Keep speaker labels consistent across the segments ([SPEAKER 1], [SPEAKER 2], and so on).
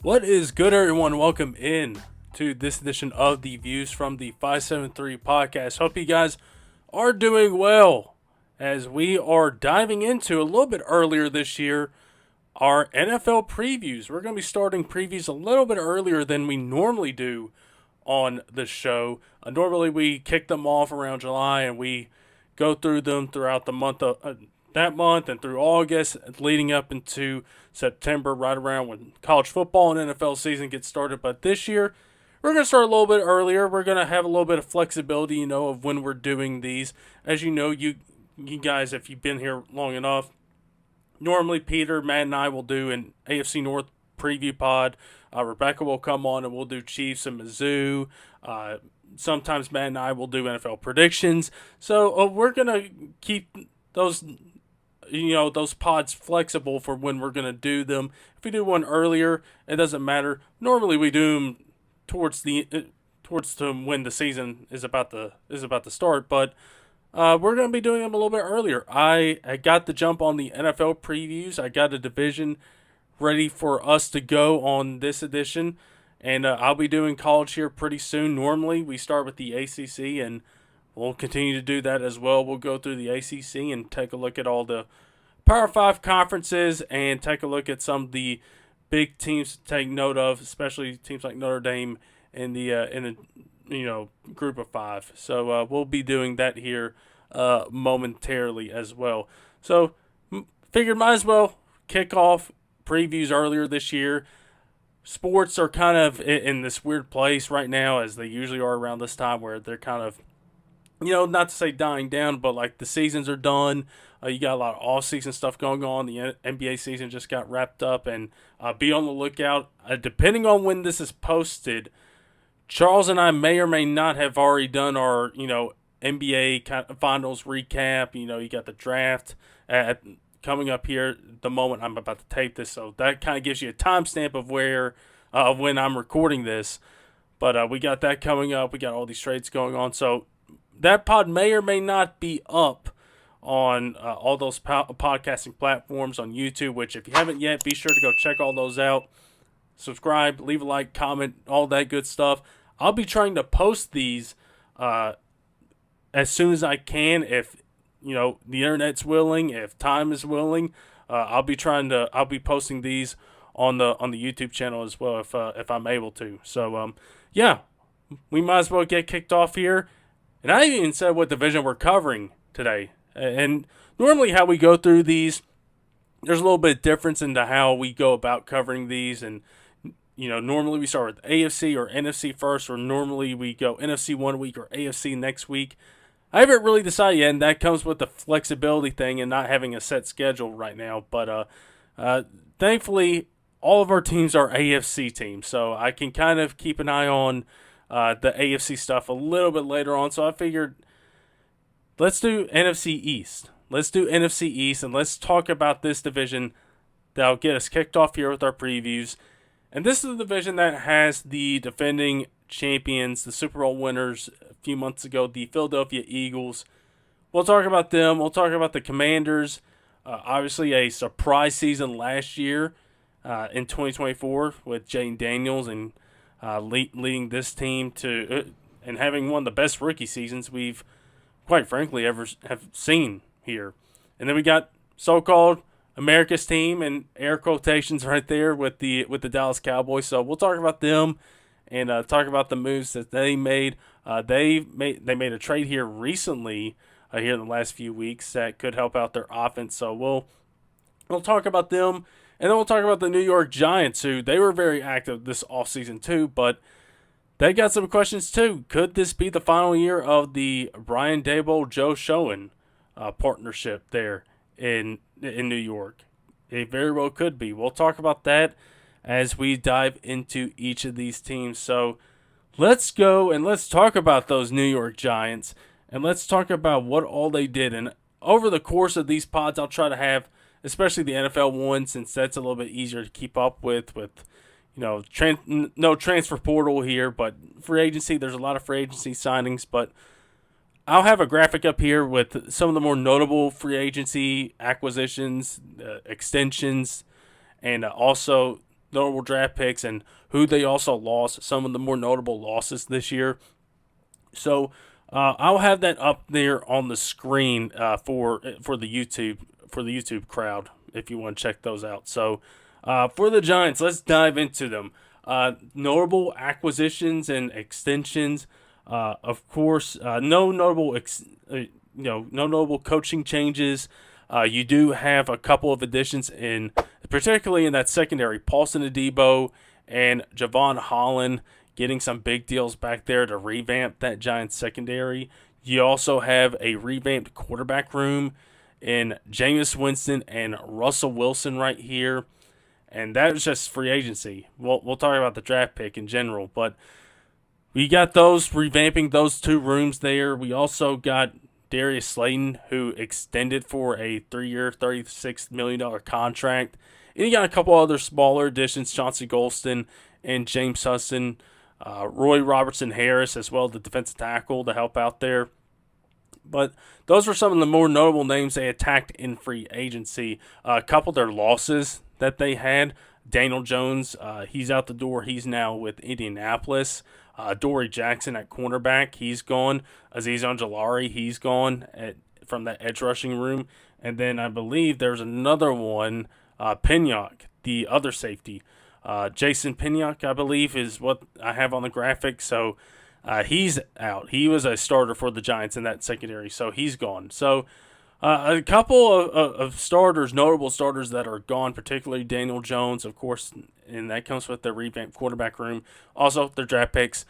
[SPEAKER 1] What is good, everyone? Welcome in to this edition of the Views from the 573 podcast. Hope you guys are doing well as we are diving into a little bit earlier this year our NFL previews. We're going to be starting previews a little bit earlier than we normally do on the show. Normally, we kick them off around July and we go through them throughout the month of that month and through August, leading up into September, right around when college football and NFL season gets started. But this year, we're going to start a little bit earlier. We're going to have a little bit of flexibility, of when we're doing these. As you know, you guys, if you've been here long enough, normally Peter, Matt, and I will do an AFC North preview pod. Rebecca will come on and we'll do Chiefs and Mizzou. Sometimes Matt and I will do NFL predictions. So we're going to keep those those pods flexible for when we're going to do them. If we do one earlier, it doesn't matter. Normally we do them towards when the season is about to start, but we're going to be doing them a little bit earlier. I got the jump on the NFL previews. I got a division ready for us to go on this edition, and I'll be doing college here pretty soon. Normally we start with the ACC, and we'll continue to do that as well. We'll go through the ACC and take a look at all the Power 5 conferences and take a look at some of the big teams to take note of, especially teams like Notre Dame in the group of 5. So we'll be doing that here momentarily as well. So figured might as well kick off previews earlier this year. Sports are kind of in this weird place right now, as they usually are around this time, where they're kind of, not to say dying down, but like the seasons are done. You got a lot of off-season stuff going on. The NBA season just got wrapped up, and be on the lookout. Depending on when this is posted, Charles and I may or may not have already done our, NBA kind of finals recap. You got the draft coming up here the moment I'm about to tape this, so that kind of gives you a timestamp of when I'm recording this. But we got that coming up. We got all these trades going on, so that pod may or may not be up on all those podcasting platforms on YouTube, which if you haven't yet, be sure to go check all those out. Subscribe, leave a like, comment, all that good stuff. I'll be trying to post these as soon as I can, if the internet's willing, if time is willing. I'll be posting these on the YouTube channel as well if I'm able to. So we might as well get kicked off here. And I even said what division we're covering today. And normally how we go through these, there's a little bit of difference into how we go about covering these. And, normally we start with AFC or NFC first, or normally we go NFC one week or AFC next week. I haven't really decided yet, and that comes with the flexibility thing and not having a set schedule right now. But thankfully, all of our teams are AFC teams, so I can kind of keep an eye on the AFC stuff a little bit later on. So I figured, let's do NFC East. Let's do NFC East, and let's talk about this division that'll get us kicked off here with our previews. And this is the division that has the defending champions, the Super Bowl winners a few months ago, the Philadelphia Eagles. We'll talk about them. We'll talk about the Commanders. Obviously, a surprise season last year in 2024 with Jane Daniels and leading this team to and having one of the best rookie seasons we've, quite frankly, ever have seen here. And then we got so-called America's team, and air quotations right there, with the Dallas Cowboys. So we'll talk about them and talk about the moves that they made. They made a trade here recently, here in the last few weeks, that could help out their offense. So we'll talk about them, and then we'll talk about the New York Giants, who they were very active this offseason too, but they got some questions too. Could this be the final year of the Brian Daboll, Joe Schoen partnership there in New York? It very well could be. We'll talk about that as we dive into each of these teams. So let's go and let's talk about those New York Giants, and let's talk about what all they did. And over the course of these pods, I'll try to have, especially the NFL one, since that's a little bit easier to keep up with no transfer portal here, but free agency, there's a lot of free agency signings. But I'll have a graphic up here with some of the more notable free agency acquisitions, extensions, and also notable draft picks and who they also lost, some of the more notable losses this year. So I'll have that up there on the screen for the YouTube crowd if you want to check those out. So for the Giants, let's dive into them. Notable acquisitions and extensions. Of course, no notable no notable coaching changes. You do have a couple of additions particularly in that secondary. Paulson Adebo and Javon Holland getting some big deals back there to revamp that Giants secondary. You also have a revamped quarterback room in Jameis Winston and Russell Wilson right here. And that is just free agency. We'll talk about the draft pick in general, but we got those revamping those two rooms there. We also got Darius Slayton, who extended for a 3-year, $36 million contract. And you got a couple other smaller additions, Chauncey Golston and James Hudson, Roy Robertson Harris as well, the defensive tackle, to help out there. But those were some of the more notable names they attacked in free agency. A couple of their losses that they had, Daniel Jones, he's out the door. He's now with Indianapolis. Dory Jackson at cornerback, he's gone. Azeez Ojulari, he's gone from that edge rushing room. And then I believe there's another one, Pinnock, the other safety. Jason Pinnock, I believe, is what I have on the graphic. So he's out. He was a starter for the Giants in that secondary, so he's gone. So a couple of starters, notable starters that are gone, particularly Daniel Jones, of course, and that comes with the revamped quarterback room. Also, their draft picks,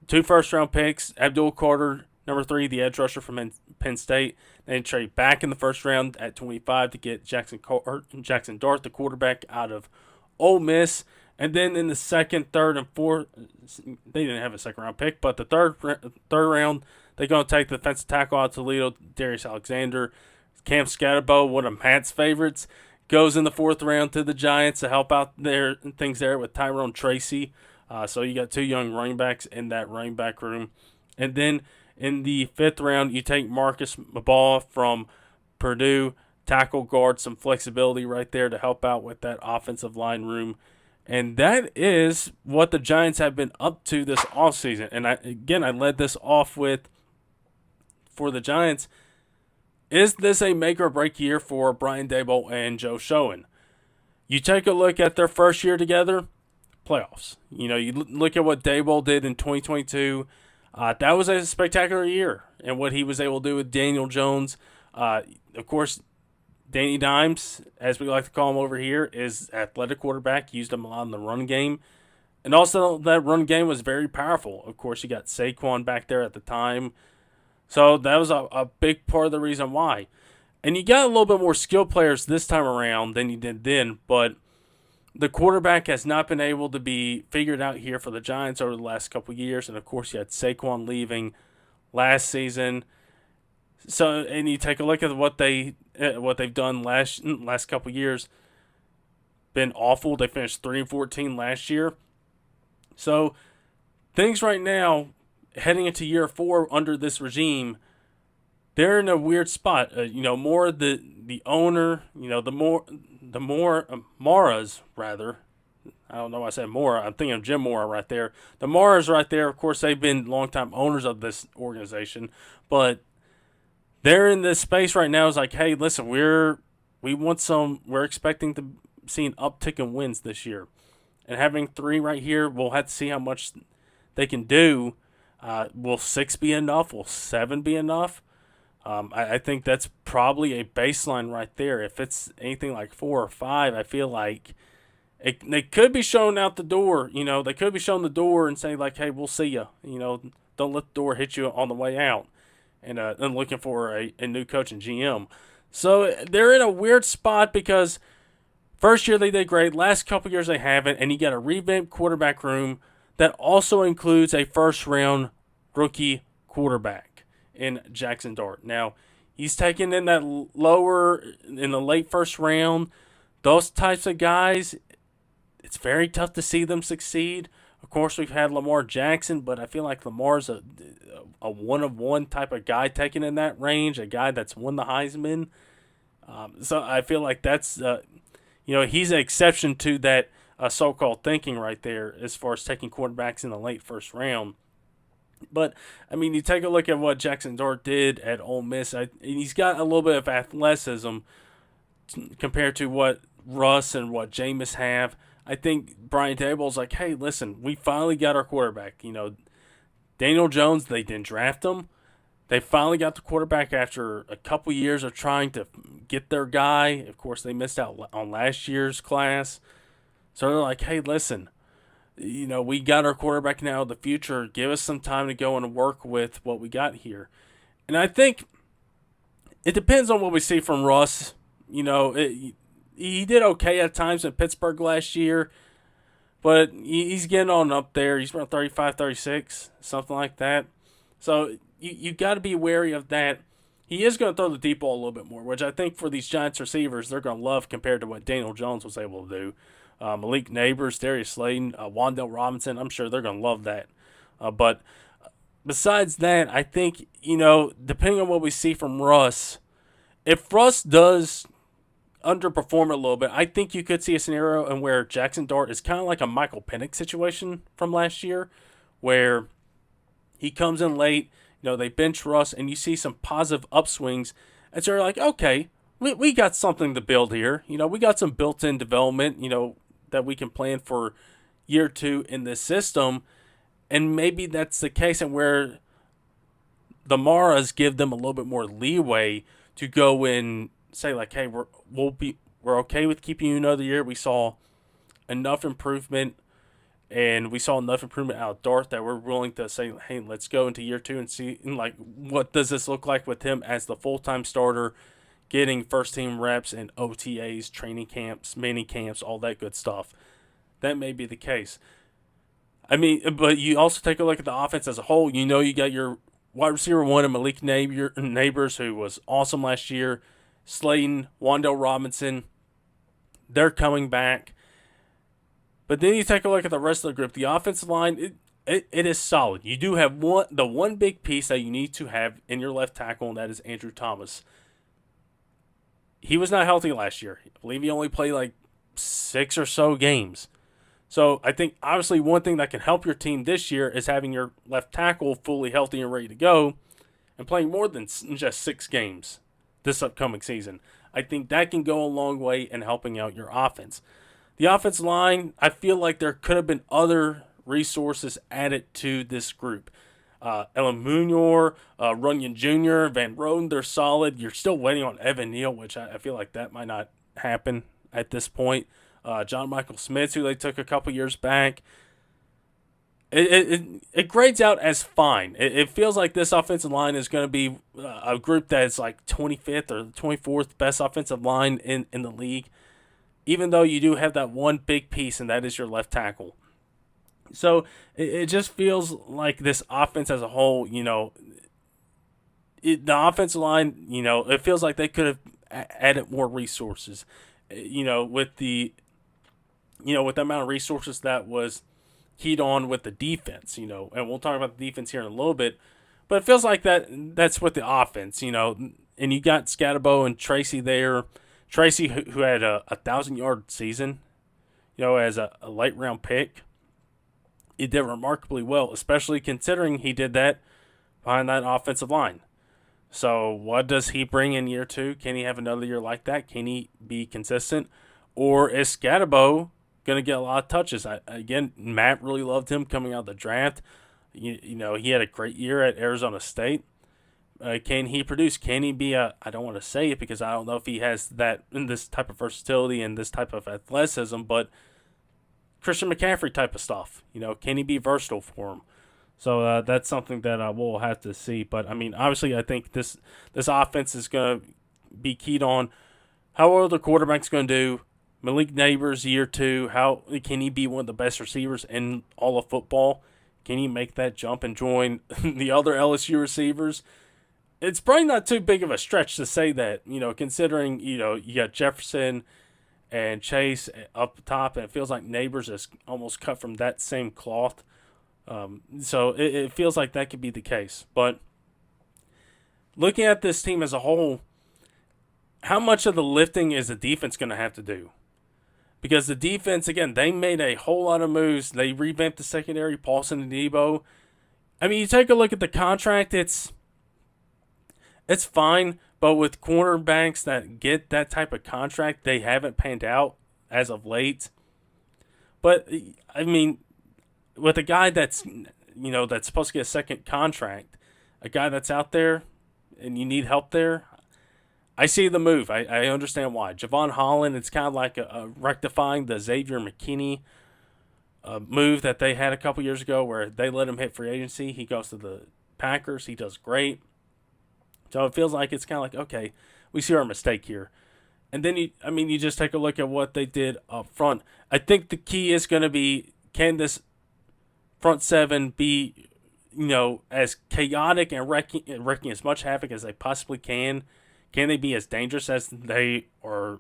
[SPEAKER 1] 2 first-round picks, Abdul Carter, number 3, the edge rusher from Penn State. They trade back in the first round at 25 to get Jackson Dart, the quarterback out of Ole Miss. And then in the second, third, and fourth, they didn't have a second-round pick, but the third round, they're going to take the defensive tackle out of Toledo, Darius Alexander. Cam Scatterbo, one of Matt's favorites, goes in the 4th round to the Giants to help out things there with Tyrone Tracy. So you got 2 young running backs in that running back room. And then in the 5th round, you take Marcus Mabaugh from Purdue, tackle guard, some flexibility right there to help out with that offensive line room. And that is what the Giants have been up to this offseason. And I led this off with, for the Giants, is this a make or break year for Brian Daboll and Joe Schoen? You take a look at their first year together, playoffs. You look at what Daboll did in 2022. That was a spectacular year, and what he was able to do with Daniel Jones. Of course, Danny Dimes, as we like to call him over here, is athletic quarterback. Used him a lot in the run game. And also that run game was very powerful. Of course, you got Saquon back there at the time. So that was a big part of the reason why. And you got a little bit more skilled players this time around than you did then. But the quarterback has not been able to be figured out here for the Giants over the last couple of years. And, of course, you had Saquon leaving last season. So, and you take a look at what they've done last couple of years, been awful. They finished 3-14 last year. So things right now, heading into year 4 under this regime, they're in a weird spot. More the owner, the more Maras rather. I don't know why I said Mora. I'm thinking of Jim Mora right there. The Maras right there. Of course, they've been longtime owners of this organization, but they're in this space right now. It's like, hey, listen, we're expecting to see an uptick in wins this year. And having 3 right here, we'll have to see how much they can do. Will 6 be enough? Will 7 be enough? I think that's probably a baseline right there. If it's anything like 4 or 5, I feel like they could be shown out the door. They could be shown the door and say, like, hey, we'll see you. Don't let the door hit you on the way out. And looking for a new coach and GM. So they're in a weird spot because first year they did great. Last couple years they haven't. And you got a revamped quarterback room that also includes a first-round rookie quarterback in Jackson Dart. Now, he's taken in that in the late first round. Those types of guys, it's very tough to see them succeed. Of course, we've had Lamar Jackson, but I feel like Lamar's a one-of-one type of guy taken in that range, a guy that's won the Heisman. So I feel like that's, he's an exception to that so-called thinking right there as far as taking quarterbacks in the late first round. But I mean, you take a look at what Jackson Dart did at Ole Miss. He's got a little bit of athleticism compared to what Russ and what Jameis have. I think Brian Daboll's like, hey, listen, we finally got our quarterback. Daniel Jones, they didn't draft him. They finally got the quarterback after a couple years of trying to get their guy. Of course, they missed out on last year's class. So they're like, hey, listen, we got our quarterback now of the future. Give us some time to go and work with what we got here. And I think it depends on what we see from Russ. He did okay at times in Pittsburgh last year, but he's getting on up there. He's around 35, 36, something like that. So you got to be wary of that. He is going to throw the deep ball a little bit more, which I think for these Giants receivers, they're going to love compared to what Daniel Jones was able to do. Malik Neighbors, Darius Slayton, Wan'Dale Robinson, I'm sure they're going to love that. But besides that, I think, depending on what we see from Russ, if Russ does underperform a little bit, I think you could see a scenario in where Jackson Dart is kind of like a Michael Penix situation from last year, where he comes in late, they bench Russ, and you see some positive upswings, and so you're like, okay, we got something to build here. We got some built-in development, that we can plan for year 2 in this system, and maybe that's the case, and where the Maras give them a little bit more leeway to go and say like, hey, we're okay with keeping you another year. We saw enough improvement, and we saw enough improvement out of Dart that we're willing to say, hey, let's go into year 2 and see like what does this look like with him as the full-time starter, getting first team reps and OTAs, training camps, mini camps, all that good stuff. That may be the case. I mean, but you also take a look at the offense as a whole. You got your wide receiver 1 and Malik Neighbors, who was awesome last year. Slayton, Wan'Dale Robinson, they're coming back. But then you take a look at the rest of the group. The offensive line, it is solid. You do have the one big piece that you need to have in your left tackle, and that is Andrew Thomas. He was not healthy last year. I believe he only played like 6 or so games. So I think obviously one thing that can help your team this year is having your left tackle fully healthy and ready to go and playing more than just 6 games this upcoming season. I think that can go a long way in helping out your offense. The offensive line, I feel like there could have been other resources added to this group. Ellen Munoz, Runyon Jr., Van Roden, they're solid. You're still waiting on Evan Neal, which I feel like that might not happen at this point. John Michael Smith, who they took a couple years back. It grades out as fine. It feels like this offensive line is going to be a group that's like 25th or 24th best offensive line in the league, even though you do have that one big piece, and that is your left tackle. So it just feels like this offense as a whole, the offensive line, it feels like they could have added more resources, with the amount of resources that was keyed on with the defense, and we'll talk about the defense here in a little bit, but it feels like that's with the offense, and you got Scatterbo and Tracy there. Tracy, who had a 1,000-yard season, as a late round pick. He did remarkably well, especially considering he did that behind that offensive line. So what does he bring in year 2? Can he have another year like that? Can he be consistent? Or is Scatterbo going to get a lot of touches? Again, Matt really loved him coming out of the draft. He had a great year at Arizona State. Can he produce? Can he be I don't want to say it because I don't know if he has that in this type of versatility and this type of athleticism, but Christian McCaffrey type of stuff. Can he be versatile for him? So that's something that we'll have to see. But, I mean, obviously I think this offense is going to be keyed on how are the quarterbacks going to do. Malik Neighbors, year 2, how can he be one of the best receivers in all of football? Can he make that jump and join the other LSU receivers? It's probably not too big of a stretch to say that, considering, you got Jefferson and Chase up the top, and it feels like Neighbors is almost cut from that same cloth. So it feels like that could be the case. But looking at this team as a whole, how much of the lifting is the defense going to have to do? Because the defense, again, they made a whole lot of moves. They revamped the secondary, Paulson and Daboll. I mean, you take a look at the contract, it's fine, but with cornerbacks that get that type of contract, they haven't panned out as of late. But, I mean, with a guy that's supposed to get a second contract, a guy that's out there and you need help there, I see the move. I understand why. Javon Holland, it's kind of like a rectifying the Xavier McKinney move that they had a couple years ago where they let him hit free agency. He goes to the Packers. He does great. So it feels like it's kind of like, okay, we see our mistake here. And then, you just take a look at what they did up front. I think the key is going to be, can this front seven be, as chaotic and wrecking as much havoc as they possibly can? Can they be as dangerous as they are,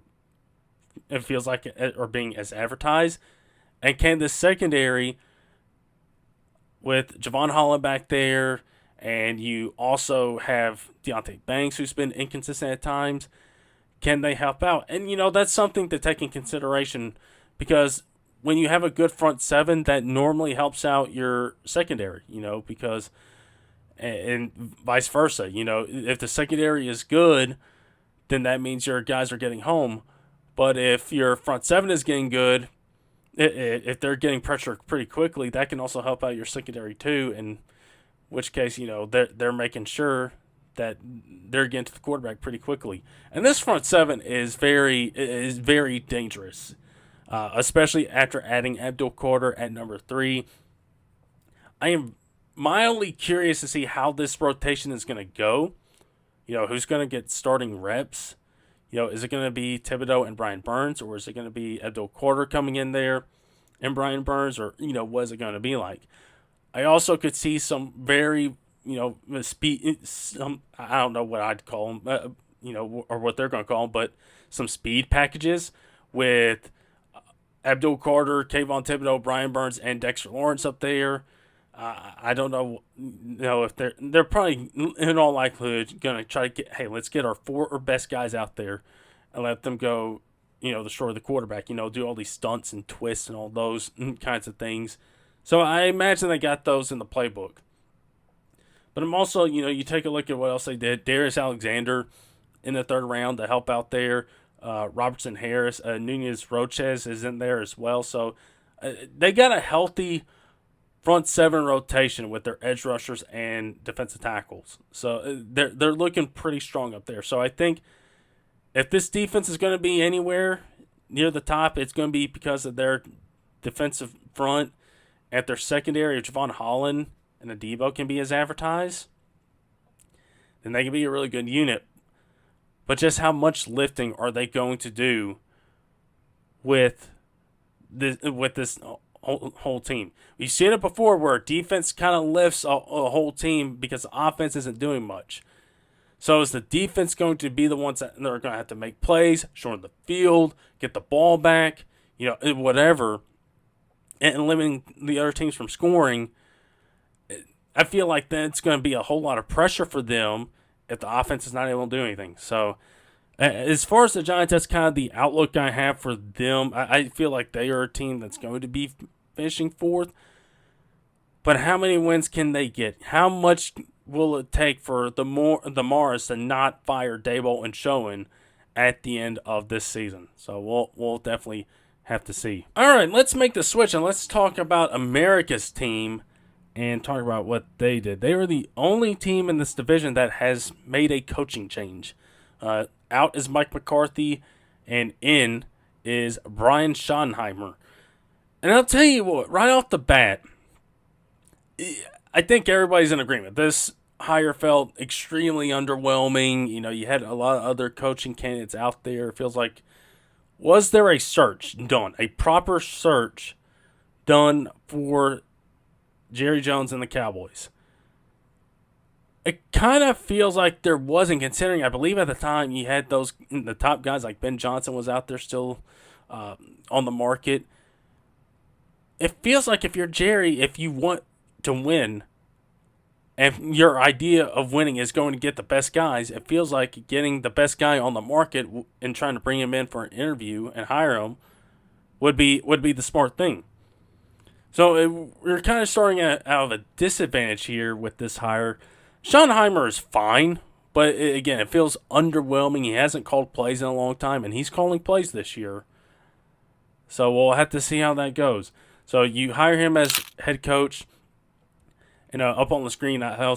[SPEAKER 1] it feels like, are being as advertised? And can the secondary, with Javon Holland back there, and you also have Deonte Banks, who's been inconsistent at times, can they help out? And, that's something to take in consideration, because when you have a good front seven, that normally helps out your secondary, because, and vice versa, if the secondary is good, then that means your guys are getting home. But if your front seven is getting good, if they're getting pressure pretty quickly, that can also help out your secondary too, in which case, they're making sure that they're getting to the quarterback pretty quickly. And this front seven is very dangerous, especially after adding Abdul Carter at number 3. I am mildly curious to see how this rotation is going to go. Who's going to get starting reps? Is it going to be Thibodeau and Brian Burns, or is it going to be Abdul Carter coming in there and Brian Burns, or, what is it going to be like? I also could see some very, speed, I don't know what I'd call them, or what they're going to call them, but some speed packages with Abdul Carter, Kayvon Thibodeau, Brian Burns, and Dexter Lawrence up there. I don't know, if they're probably in all likelihood going to try to get, hey, let's get our 4 best guys out there and let them go, destroy the quarterback, do all these stunts and twists and all those kinds of things. So I imagine they got those in the playbook. But I'm also, you take a look at what else they did. Darius Alexander in the 3rd round to help out there. Robertson Harris, Nunez Roches is in there as well. So they got a healthy front 7 rotation with their edge rushers and defensive tackles. So they're looking pretty strong up there. So I think if this defense is going to be anywhere near the top, it's going to be because of their defensive front. At their secondary, if Javon Holland and Daboll can be as advertised, then they can be a really good unit. But just how much lifting are they going to do with this whole team? We've seen it before where defense kind of lifts a whole team because the offense isn't doing much. So is the defense going to be the ones that are going to have to make plays, shorten the field, get the ball back, whatever, and limiting the other teams from scoring? I feel like that's going to be a whole lot of pressure for them if the offense is not able to do anything. So as far as the Giants, that's kind of the outlook I have for them. I feel like they are a team that's going to be finishing 4th. But how many wins can they get? How much will it take for the Mars to not fire Daboll and Schoen at the end of this season? So we'll definitely have to see. All right, let's make the switch and let's talk about America's team and talk about what they did. They were the only team in this division that has made a coaching change. Out is Mike McCarthy, and in is Brian Schottenheimer. And I'll tell you what, right off the bat, I think everybody's in agreement. This hire felt extremely underwhelming. You had a lot of other coaching candidates out there. It feels like, was there a search done, a proper search done for Jerry Jones and the Cowboys? It kind of feels like there wasn't, considering I believe at the time you had the top guys like Ben Johnson was out there still on the market. It feels like if you're Jerry, if you want to win, and your idea of winning is going to get the best guys, it feels like getting the best guy on the market and trying to bring him in for an interview and hire him would be the smart thing. So we're kind of starting out of a disadvantage here with this hire. Schottenheimer is fine, but again, it feels underwhelming. He hasn't called plays in a long time, and he's calling plays this year. So we'll have to see how that goes. So you hire him as head coach. And up on the screen, I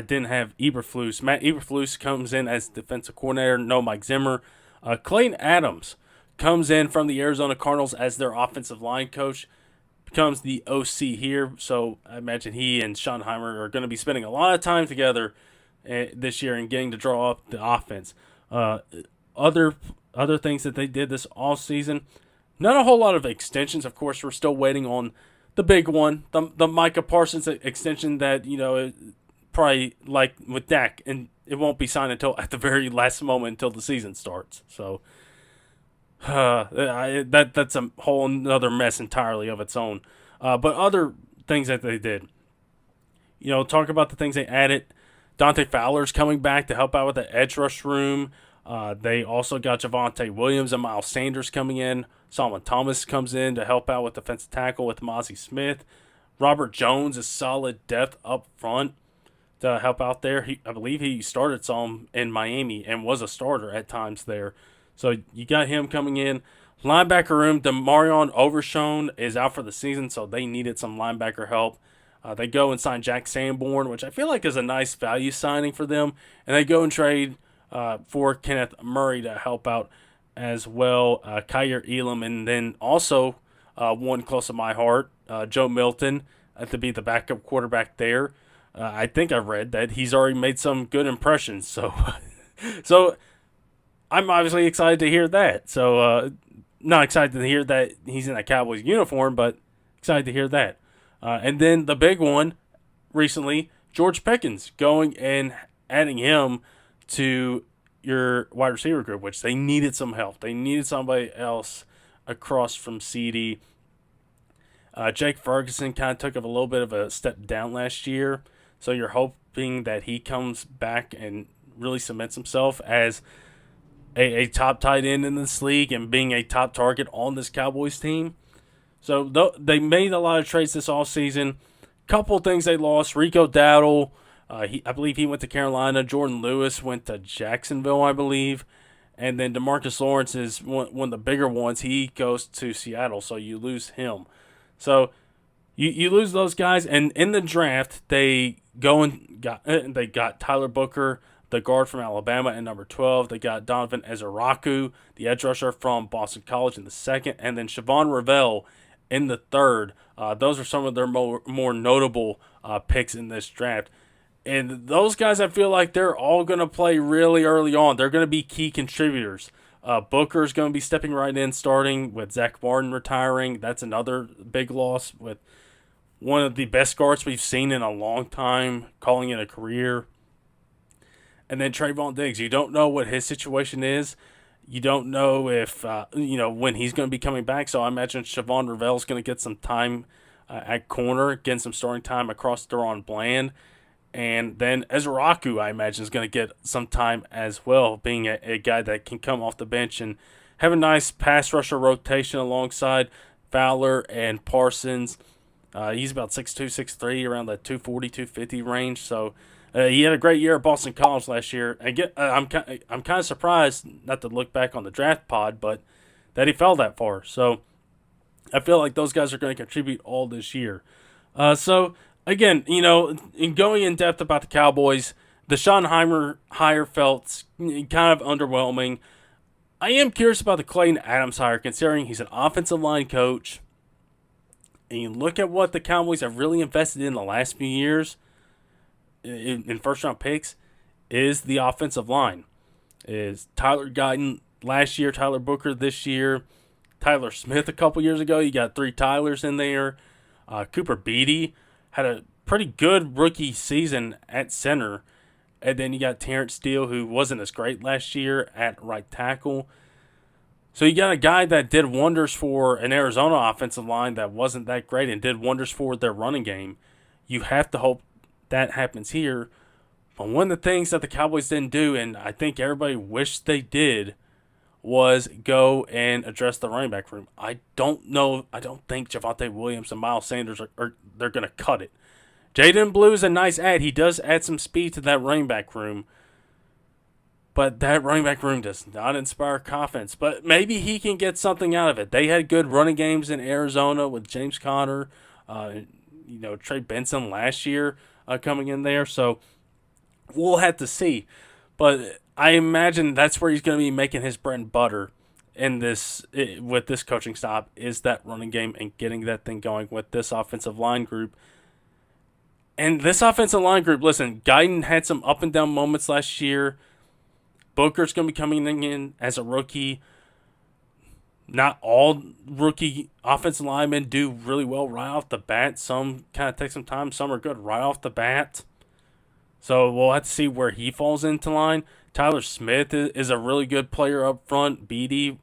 [SPEAKER 1] didn't have Eberflus. Matt Eberflus comes in as defensive coordinator. No Mike Zimmer. Clayton Adams comes in from the Arizona Cardinals as their offensive line coach. Becomes the OC here. So I imagine he and Schottenheimer are going to be spending a lot of time together this year and getting to draw up the offense. Other things that they did this offseason, not a whole lot of extensions. Of course, we're still waiting on the big one, the Micah Parsons extension that, probably like with Dak, and it won't be signed until at the very last moment until the season starts. So that's a whole other mess entirely of its own. But other things that they did, talk about the things they added. Dante Fowler's coming back to help out with the edge rush room. They also got Javonte Williams and Miles Sanders coming in. Solomon Thomas comes in to help out with defensive tackle with Mozzie Smith. Robert Jones is solid depth up front to help out there. I believe he started some in Miami and was a starter at times there. So you got him coming in. Linebacker room, DeMarion Overshown is out for the season, so they needed some linebacker help. They go and sign Jack Sanborn, which I feel like is a nice value signing for them. And they go and trade for Kenneth Murray to help out as well. Kyer Elam, and then also one close to my heart, Joe Milton, to be the backup quarterback there. I think I read that he's already made some good impressions. So, so I'm obviously excited to hear that. So, not excited to hear that he's in a Cowboys uniform, but excited to hear that. And then the big one recently, George Pickens, going and adding him to your wide receiver group, which they needed some help. They needed somebody else across from CD. Jake Ferguson kind of took a little bit of a step down last year, so you're hoping that he comes back and really cements himself as a top tight end in this league and being a top target on this Cowboys team. So they made a lot of trades this offseason. Couple things they lost. Rico Dowdle, I believe he went to Carolina. Jordan Lewis went to Jacksonville, I believe. And then DeMarcus Lawrence is one of the bigger ones. He goes to Seattle, so you lose him. So you lose those guys. And in the draft, they got Tyler Booker, the guard from Alabama, at number 12. They got Donovan Ezeraku, the edge rusher from Boston College, in the second. And then Siobhan Revell in the third. Those are some of their more notable picks in this draft. And those guys, I feel like they're all going to play really early on. They're going to be key contributors. Booker's going to be stepping right in, starting with Zach Martin retiring. That's another big loss with one of the best guards we've seen in a long time, calling it a career. And then Trayvon Diggs. You don't know what his situation is. You don't know if, when he's going to be coming back. So I imagine Siobhan Revell's going to get some time at corner, getting some starting time across Deron Bland. And then Ezeraku, I imagine, is going to get some time as well, being a guy that can come off the bench and have a nice pass rusher rotation alongside Fowler and Parsons. He's about 6'2", 6'3", around that 240, 250 range. So he had a great year at Boston College last year. I'm kind of surprised, not to look back on the draft pod, but that he fell that far. So I feel like those guys are going to contribute all this year. So again, in going in depth about the Cowboys, the Schottenheimer hire felt kind of underwhelming. I am curious about the Clayton Adams hire, considering he's an offensive line coach. And you look at what the Cowboys have really invested in the last few years in first-round picks is the offensive line. Is Tyler Guyton last year, Tyler Booker this year, Tyler Smith a couple years ago. You got 3 Tylers in there. Cooper Beatty had a pretty good rookie season at center. And then you got Terrence Steele, who wasn't as great last year at right tackle. So you got a guy that did wonders for an Arizona offensive line that wasn't that great and did wonders for their running game. You have to hope that happens here. But one of the things that the Cowboys didn't do, and I think everybody wished they did, was go and address the running back room. I don't know. I don't think Javonte Williams and Miles Sanders are they're going to cut it. Jaden Blue is a nice add. He does add some speed to that running back room. But that running back room does not inspire confidence. But maybe he can get something out of it. They had good running games in Arizona with James Conner, Trey Benson last year coming in there. So we'll have to see. But I imagine that's where he's going to be making his bread and butter with this coaching staff is that running game and getting that thing going with this offensive line group. And this offensive line group, listen, Guyton had some up and down moments last year. Booker's going to be coming in as a rookie. Not all rookie offensive linemen do really well right off the bat. Some kind of take some time. Some are good right off the bat. So we'll have to see where he falls into line. Tyler Smith is a really good player up front. Beatty,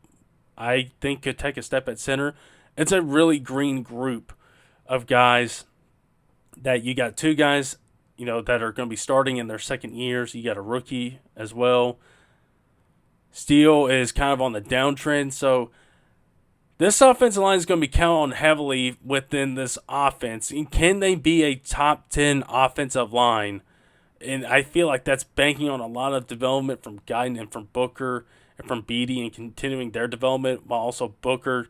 [SPEAKER 1] I think, could take a step at center. It's a really green group of guys that you got two guys, that are going to be starting in their second years. You got a rookie as well. Steele is kind of on the downtrend, so this offensive line is going to be counted on heavily within this offense. And can they be a top 10 offensive line? And I feel like that's banking on a lot of development from Guyton and from Booker and from Beatty and continuing their development, while also Booker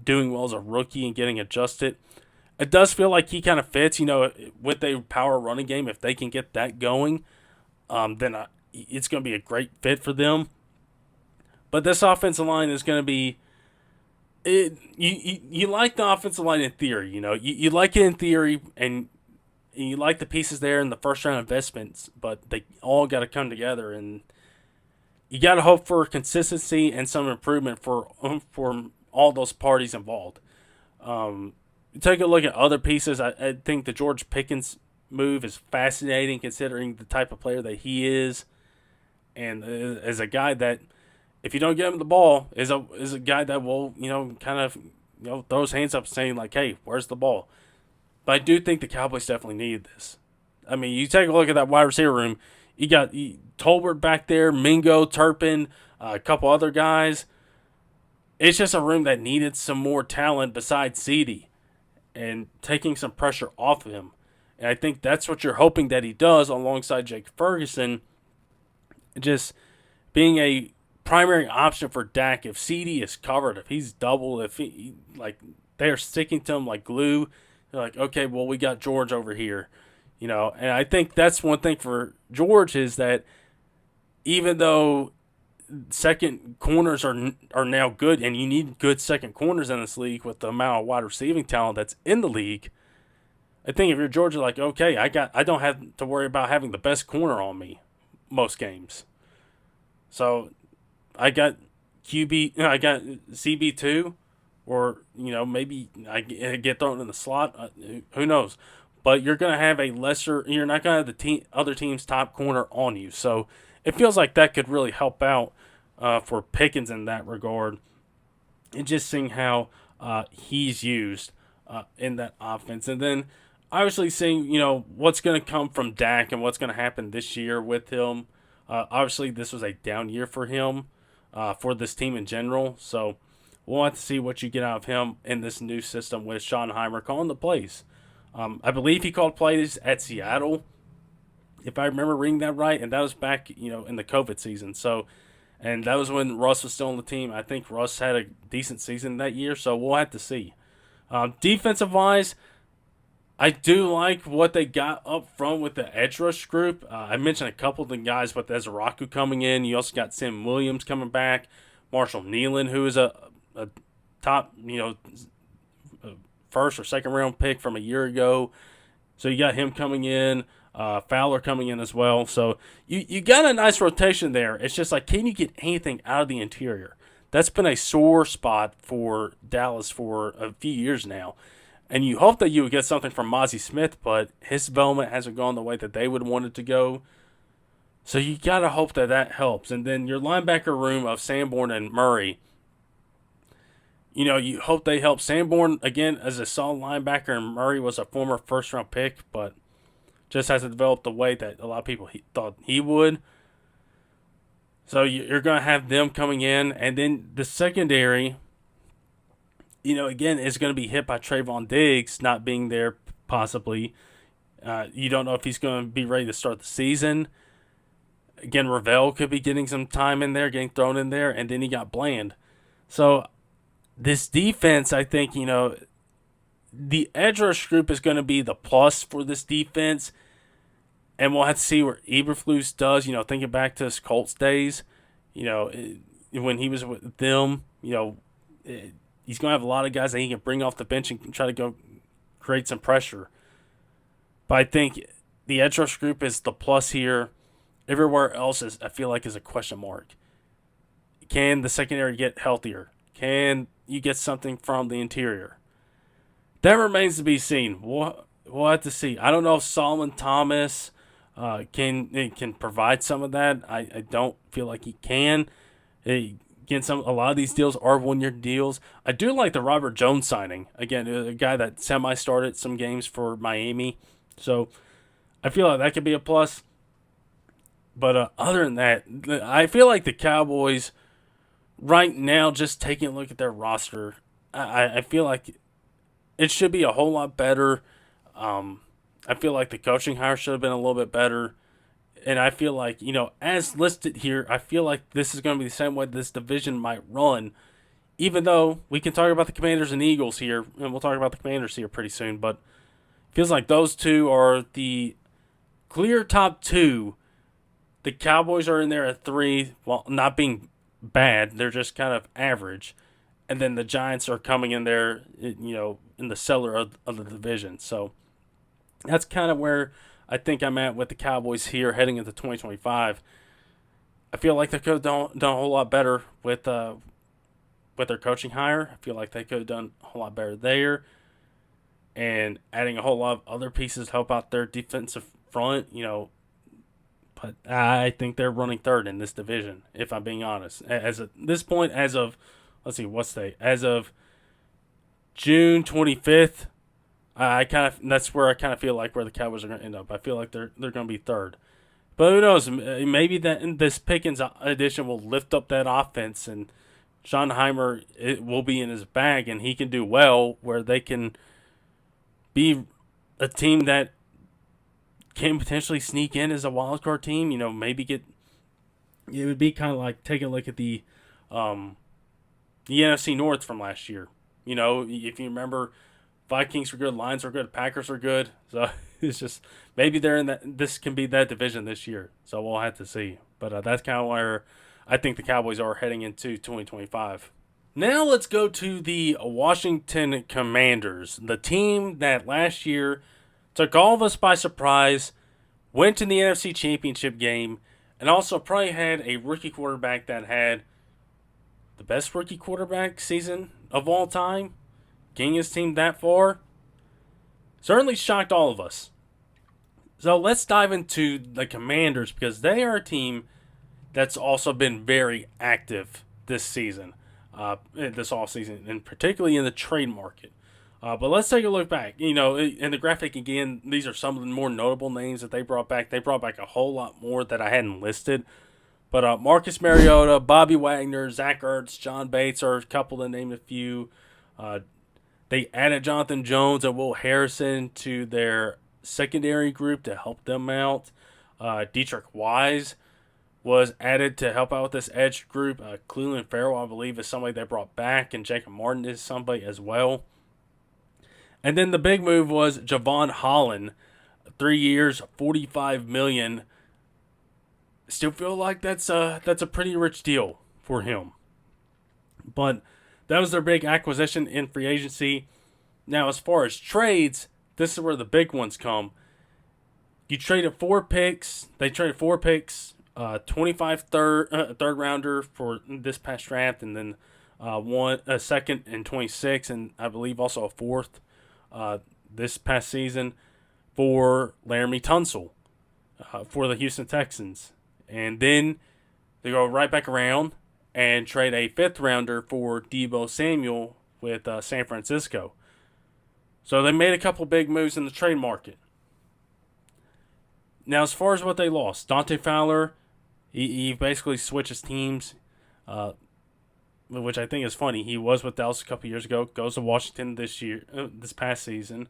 [SPEAKER 1] doing well as a rookie and getting adjusted. It does feel like he kind of fits, with a power running game. If they can get that going, then it's going to be a great fit for them. But this offensive line is going to be you like the offensive line in theory, you like it in theory, and you like the pieces there in the first round investments, but they all got to come together, and you got to hope for consistency and some improvement for all those parties involved. Take a look at other pieces. I think the George Pickens move is fascinating considering the type of player that he is, and as a guy that, if you don't get him the ball, is a guy that will, kind of, throw his hands up saying like, hey, where's the ball? But I do think the Cowboys definitely need this. I mean, you take a look at that wide receiver room. You got Tolbert back there, Mingo, Turpin, a couple other guys. It's just a room that needed some more talent besides CD and taking some pressure off of him. And I think that's what you're hoping that he does alongside Jake Ferguson. Just being a primary option for Dak if CD is covered, if he's double, if they're sticking to him like glue. They're like, okay, well, we got George over here, and I think that's one thing for George is that even though second corners are now good, and you need good second corners in this league with the amount of wide receiving talent that's in the league, I think if you're George, you're like, okay, I don't have to worry about having the best corner on me most games. So I got I got CB2, or maybe I get thrown in the slot. Who knows? But you're gonna have you're not gonna have the other team's top corner on you. So it feels like that could really help out for Pickens in that regard, and just seeing how he's used in that offense, and then obviously seeing what's gonna come from Dak and what's gonna happen this year with him. Obviously, this was a down year for him. For this team in general. So we'll have to see what you get out of him in this new system with Schottenheimer calling the plays. I believe he called plays at Seattle, if I remember reading that right, and that was back, in the COVID season. So, and that was when Russ was still on the team. I think Russ had a decent season that year, so we'll have to see. Defensive-wise, I do like what they got up front with the edge rush group. I mentioned a couple of the guys with Ezraku coming in. You also got Sam Williams coming back. Marshall Nealon, who is a top, first or second round pick from a year ago. So you got him coming in. Fowler coming in as well. So you got a nice rotation there. It's just like, can you get anything out of the interior? That's been a sore spot for Dallas for a few years now. And you hope that you would get something from Mozzie Smith, but his development hasn't gone the way that they would want it to go. So you got to hope that that helps. And then your linebacker room of Sanborn and Murray, you hope they help. Sanborn, again, as a solid linebacker, and Murray was a former first-round pick, but just hasn't developed the way that a lot of people thought he would. So you're going to have them coming in, and then the secondary, again, is going to be hit by Trayvon Diggs not being there possibly. You don't know if he's going to be ready to start the season. Again, Ravel could be getting some time in there, getting thrown in there, and then he got Bland. So this defense, I think, the edge rush group is going to be the plus for this defense. And we'll have to see what Eberflus does. Thinking back to his Colts days, when he was with them, he's going to have a lot of guys that he can bring off the bench and try to go create some pressure. But I think the edge rush group is the plus here. Everywhere else I feel like is a question mark. Can the secondary get healthier? Can you get something from the interior? That remains to be seen. We'll have to see. I don't know if Solomon Thomas can provide some of that. I don't feel like he can. Again, a lot of these deals are 1-year deals. I do like the Robert Jones signing. Again, a guy that semi-started some games for Miami. So I feel like that could be a plus. But other than that, I feel like the Cowboys right now, just taking a look at their roster, I feel like it should be a whole lot better. I feel like the coaching hire should have been a little bit better. And I feel like, as listed here, I feel like this is going to be the same way this division might run. Even though we can talk about the Commanders and Eagles here, and we'll talk about the Commanders here pretty soon, but it feels like those two are the clear top two. The Cowboys are in there at 3, well, not being bad. They're just kind of average. And then the Giants are coming in there, in the cellar of the division. So that's kind of where I think I'm at with the Cowboys here heading into 2025. I feel like they could have done a whole lot better with their coaching hire. I feel like they could have done a whole lot better there. And adding a whole lot of other pieces to help out their defensive front, But I think they're running third in this division, if I'm being honest. As of this point, as of, let's see, what's day? As of June 25th, that's where I kind of feel like where the Cowboys are going to end up. I feel like they're going to be third. But who knows? Maybe that this Pickens addition will lift up that offense, and Schottenheimer will be in his bag, and he can do well where they can be a team that can potentially sneak in as a wild card team. Maybe it would be kind of like taking a look at the NFC North from last year. If you remember, Vikings were good, Lions were good, Packers were good. So it's just maybe they're in that. This can be that division this year. So we'll have to see. But that's kind of where I think the Cowboys are heading into 2025. Now let's go to the Washington Commanders, the team that last year took all of us by surprise, went to the NFC Championship game, and also probably had a rookie quarterback that had the best rookie quarterback season of all time. Getting his team that far certainly shocked all of us. So let's dive into the Commanders because they are a team that's also been very active this season, this offseason, and particularly in the trade market. But let's take a look back. In the graphic again, these are some of the more notable names that they brought back. They brought back a whole lot more that I hadn't listed. But Marcus Mariota, Bobby Wagner, Zach Ertz, John Bates are a couple to name a few. They added Jonathan Jones and Will Harrison to their secondary group to help them out. Dietrich Wise was added to help out with this edge group. Cleveland Farrell, I believe, is somebody they brought back, and Jacob Martin is somebody as well. And then the big move was Javon Holland, 3 years, $45 million. Still feel like that's a pretty rich deal for him. But that was their big acquisition in free agency. Now, as far as trades, this is where the big ones come. You traded 4 picks. They traded 4 picks, 25 third rounder for this past draft, and then a second and 26, and I believe also a fourth this past season for Laramie Tunsil for the Houston Texans. And then they go right back around and trade a 5th rounder for Deebo Samuel with San Francisco. So they made a couple big moves in the trade market. Now, as far as what they lost, Dante Fowler, He basically switches teams, which I think is funny. He was with Dallas a couple years ago, goes to Washington this past season,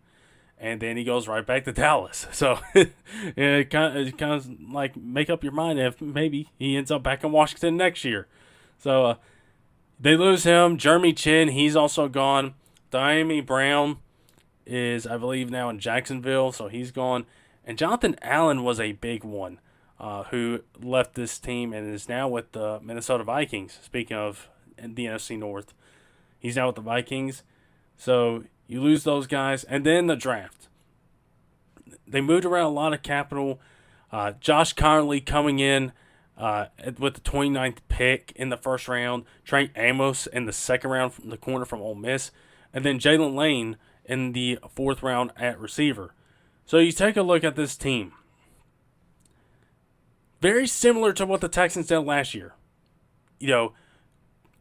[SPEAKER 1] and then he goes right back to Dallas. So it kind of like make up your mind if maybe he ends up back in Washington next year. So they lose him. Jeremy Chin, he's also gone. Diami Brown is, I believe, now in Jacksonville, so he's gone. And Jonathan Allen was a big one who left this team and is now with the Minnesota Vikings. Speaking of the NFC North, he's now with the Vikings. So you lose those guys. And then the draft. They moved around a lot of capital. Josh Connerly coming in with the 29th pick in the first round. Trey Amos in the second round from the corner from Ole Miss. And then Jalen Lane in the fourth round at receiver. So you take a look at this team. Very similar to what the Texans did last year.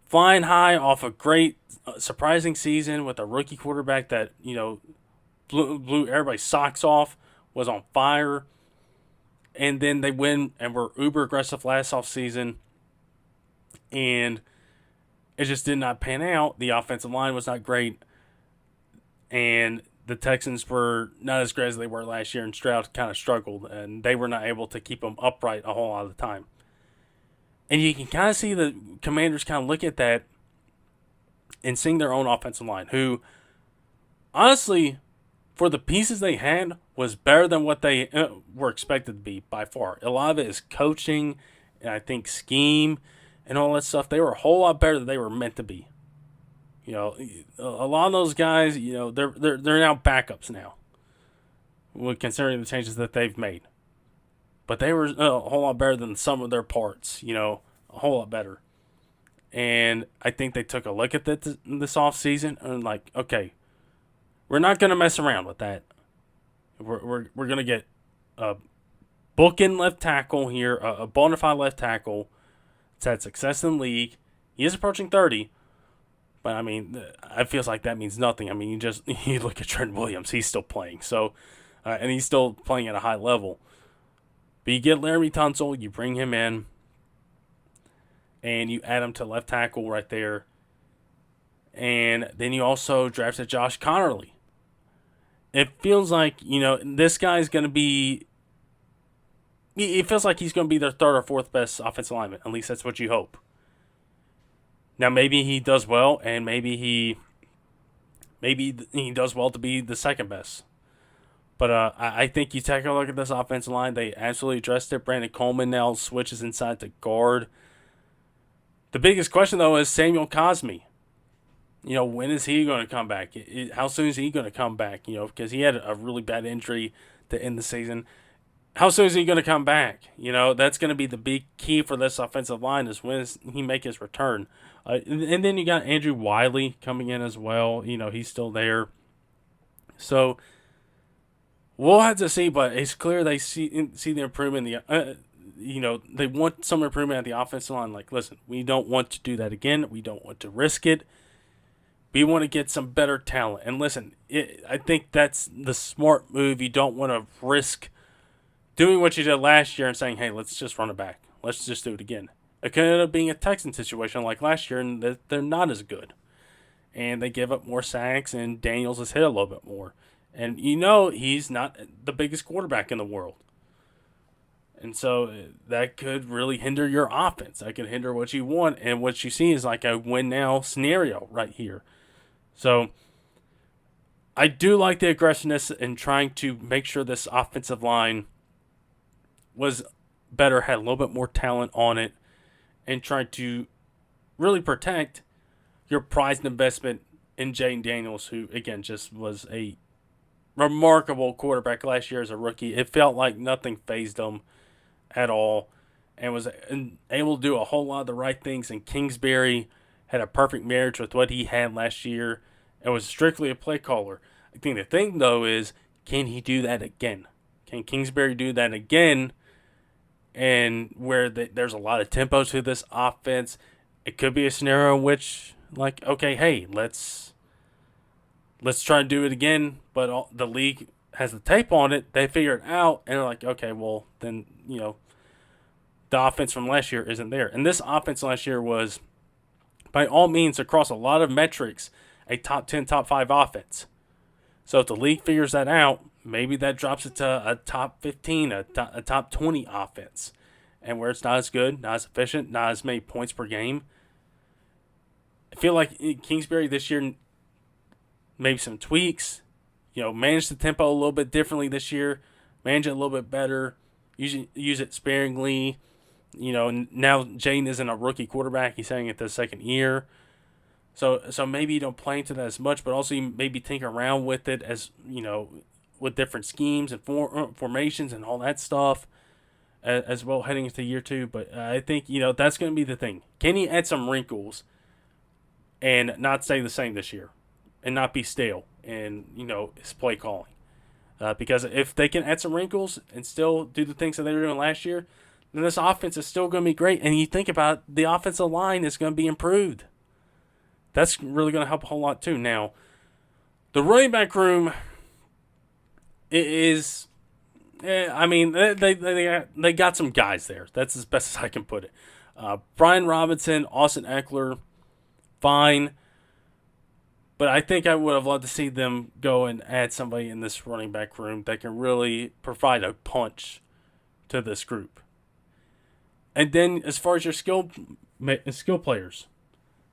[SPEAKER 1] Flying high off a great, surprising season with a rookie quarterback that, blew everybody's socks off, was on fire. And then they win and were uber aggressive last offseason. And it just did not pan out. The offensive line was not great. And the Texans were not as great as they were last year. And Stroud kind of struggled. And they were not able to keep them upright a whole lot of the time. And you can kind of see the Commanders kind of look at that and sing their own offensive line. Who, honestly, for the pieces they had, was better than what they were expected to be by far. A lot of it is coaching and I think scheme and all that stuff. They were a whole lot better than they were meant to be. A lot of those guys, they're now backups now, considering the changes that they've made. But they were a whole lot better than some of their parts, a whole lot better. And I think they took a look at this offseason and like, okay, we're not going to mess around with that. We're going to get a bookend left tackle here, a bona fide left tackle that's had success in the league. He is approaching 30, but I mean, it feels like that means nothing. I mean, you look at Trent Williams, he's still playing, so and he's still playing at a high level. But you get Laramie Tunsil, you bring him in, and you add him to left tackle right there. And then you also drafted Josh Connerly. It feels like, this guy's going to be... It feels like he's going to be their third or fourth best offensive lineman. At least that's what you hope. Now, maybe he does well, and maybe he does well to be the second best. But I think you take a look at this offensive line. They absolutely addressed it. Brandon Coleman now switches inside to guard. The biggest question, though, is Samuel Cosme. When is he going to come back? How soon is he going to come back? Because he had a really bad injury to end the season. How soon is he going to come back? That's going to be the big key for this offensive line is when does he make his return. And then you got Andrew Wiley coming in as well. He's still there. So we'll have to see, but it's clear they see the improvement. They want some improvement at the offensive line. Like, listen, we don't want to do that again. We don't want to risk it. We want to get some better talent. And listen, I think that's the smart move. You don't want to risk doing what you did last year and saying, hey, let's just run it back. Let's just do it again. It could end up being a Texan situation like last year, and they're not as good. And they give up more sacks, and Daniels is hit a little bit more. And he's not the biggest quarterback in the world. And so that could really hinder your offense. That could hinder what you want. And what you see is like a win-now scenario right here. So I do like the aggressiveness in trying to make sure this offensive line was better, had a little bit more talent on it, and trying to really protect your prized investment in Jaden Daniels, who, again, just was a remarkable quarterback last year as a rookie. It felt like nothing fazed him at all and was able to do a whole lot of the right things. And Kingsbury had a perfect marriage with what he had last year and was strictly a play caller. I think the thing, though, is can he do that again? Can Kingsbury do that again? And where there's a lot of tempo to this offense, it could be a scenario in which, like, okay, hey, let's try to do it again, but the league has the tape on it. They figure it out, and they're like, okay, well, then, the offense from last year isn't there. And this offense last year was, by all means, across a lot of metrics, a top 10, top 5 offense. So if the league figures that out, maybe that drops it to a top 15, a top 20 offense. And where it's not as good, not as efficient, not as many points per game. I feel like Kingsbury this year, maybe some tweaks, manage the tempo a little bit differently this year, manage it a little bit better, use it sparingly. Now Jane isn't a rookie quarterback. He's heading into the second year. So maybe you don't play into that as much, but also you maybe tinker around with it as, with different schemes and formations and all that stuff as well heading into year 2. But I think, that's going to be the thing. Can he add some wrinkles and not stay the same this year and not be stale in, his play calling? Because if they can add some wrinkles and still do the things that they were doing last year, then this offense is still going to be great. And you think about it, the offensive line is going to be improved. That's really going to help a whole lot too. Now, the running back room is, they got some guys there. That's as best as I can put it. Brian Robinson, Austin Eckler, fine. But I think I would have loved to see them go and add somebody in this running back room that can really provide a punch to this group. And then as far as your skill players,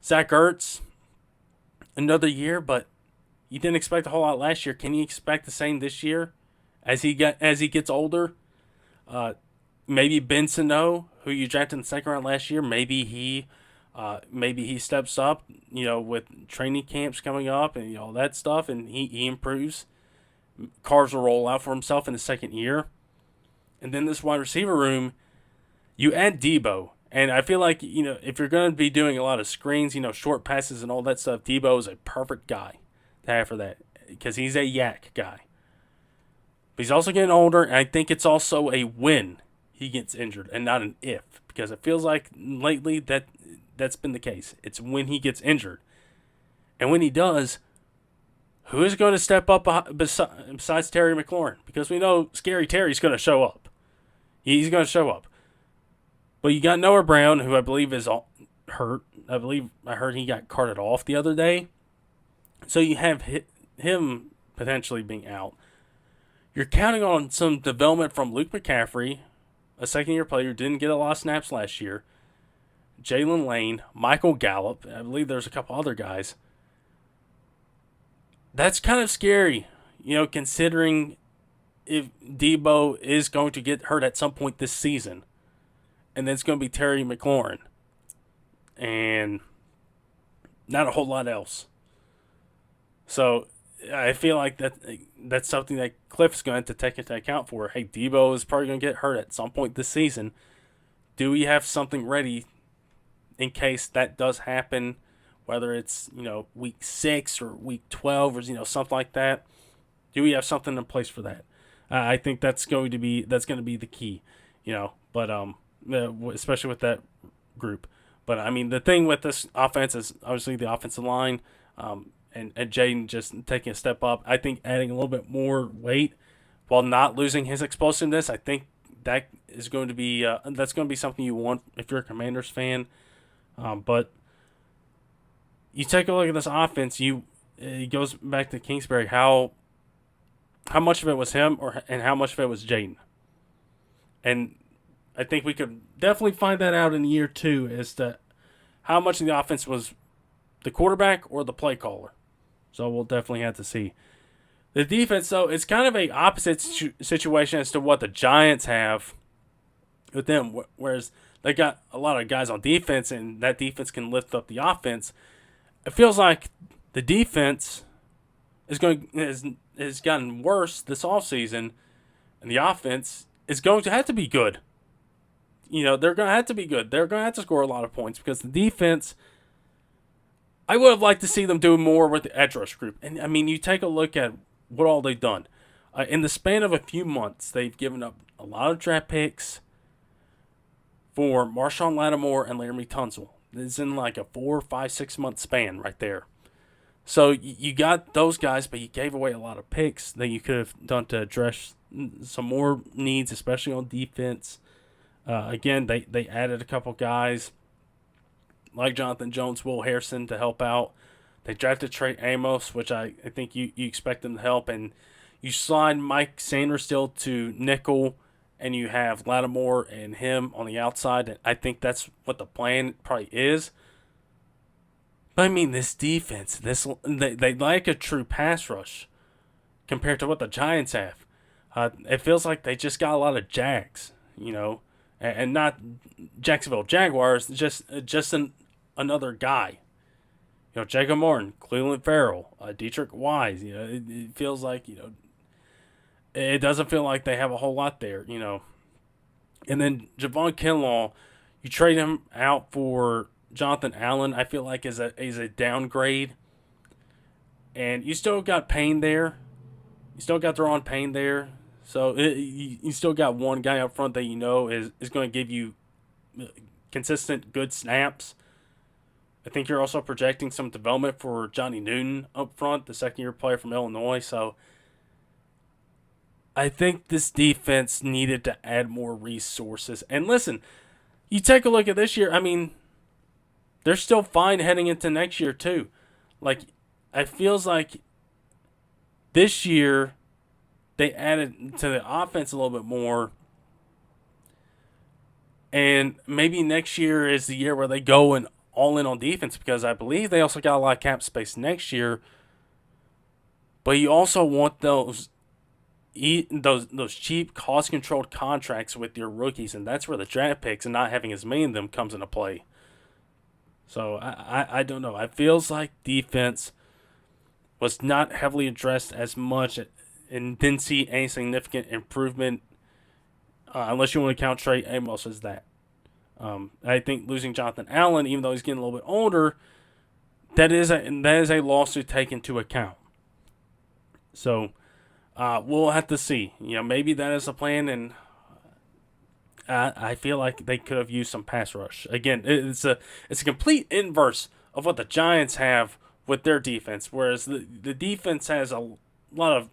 [SPEAKER 1] Zach Ertz, another year, but you didn't expect a whole lot last year. Can you expect the same this year as he gets older? Maybe Ben Sano, who you drafted in the second round last year, maybe he steps up, with training camps coming up and all that stuff, and he improves. Cars will roll out for himself in the second year. And then this wide receiver room, you add Daboll. And I feel like, if you're going to be doing a lot of screens, short passes and all that stuff, Daboll is a perfect guy to have for that because he's a yak guy. But he's also getting older, and I think it's also a when he gets injured and not an if, because it feels like lately that's been the case. It's when he gets injured. And when he does, who is going to step up besides Terry McLaurin? Because we know Scary Terry's going to show up. He's going to show up. But you got Noah Brown, who I believe is hurt. I heard he got carted off the other day. So you have him potentially being out. You're counting on some development from Luke McCaffrey, a second-year player who didn't get a lot of snaps last year. Jalen Lane, Michael Gallup. I believe there's a couple other guys. That's kind of scary, considering if Daboll is going to get hurt at some point this season. And then it's going to be Terry McLaurin. And not a whole lot else. So I feel like that's something that Cliff's going to take into account for. Hey, Daboll is probably going to get hurt at some point this season. Do we have something ready in case that does happen? Whether it's, week 6 or week 12 or, something like that. Do we have something in place for that? I think that's going to be the key, But especially with that group. But the thing with this offense is obviously the offensive line, and Jaden just taking a step up. I think adding a little bit more weight while not losing his explosiveness. I think that is going to be that's going to be something you want if you're a Commanders fan. But you take a look at this offense. It goes back to Kingsbury. How much of it was him, and how much of it was Jaden? And I think we could definitely find that out in year 2 as to how much of the offense was the quarterback or the play caller. So we'll definitely have to see. The defense, though, it's kind of a opposite situation as to what the Giants have with them, whereas they got a lot of guys on defense, and that defense can lift up the offense. It feels like the defense has gotten worse this offseason, and the offense is going to have to be good. They're going to have to be good. They're going to have to score a lot of points because the defense, I would have liked to see them do more with the edge rush group. And, you take a look at what all they've done. In the span of a few months, they've given up a lot of draft picks for Marshawn Lattimore and Laramie Tunsil. It's in like a 4, 5, 6 month span right there. So you got those guys, but you gave away a lot of picks that you could have done to address some more needs, especially on defense. Again, they added a couple guys like Jonathan Jones, Will Harrison to help out. They drafted Trey Amos, which I think you expect them to help. And you slide Mike Sanders still to nickel, and you have Lattimore and him on the outside. And I think that's what the plan probably is. But I mean, this defense, they lack a true pass rush compared to what the Giants have. It feels like they just got a lot of Jags, and not Jacksonville Jaguars, just another guy. Jacob Martin, Cleveland Farrell, Dietrich Wise. It feels like it doesn't feel like they have a whole lot there. And then Javon Kinlaw, you trade him out for Jonathan Allen. I feel like is a downgrade, and you still got Payne there. You still got Deron Payne there. So you still got one guy up front that is going to give you consistent good snaps. I think you're also projecting some development for Johnny Newton up front, the second-year player from Illinois. So I think this defense needed to add more resources. And listen, you take a look at this year. I mean, they're still fine heading into next year too. Like, it feels like this year they added to the offense a little bit more. And maybe next year is the year where they go and all in on defense, because I believe they also got a lot of cap space next year. But you also want those cheap, cost-controlled contracts with your rookies, and that's where the draft picks and not having as many of them comes into play. So I don't know. It feels like defense was not heavily addressed as much and didn't see any significant improvement, unless you want to count Trey Amos as that. I think losing Jonathan Allen, even though he's getting a little bit older, that is a loss to take into account. So we'll have to see. Maybe that is a plan, and I feel like they could have used some pass rush. Again, it's a complete inverse of what the Giants have with their defense, whereas the defense has a lot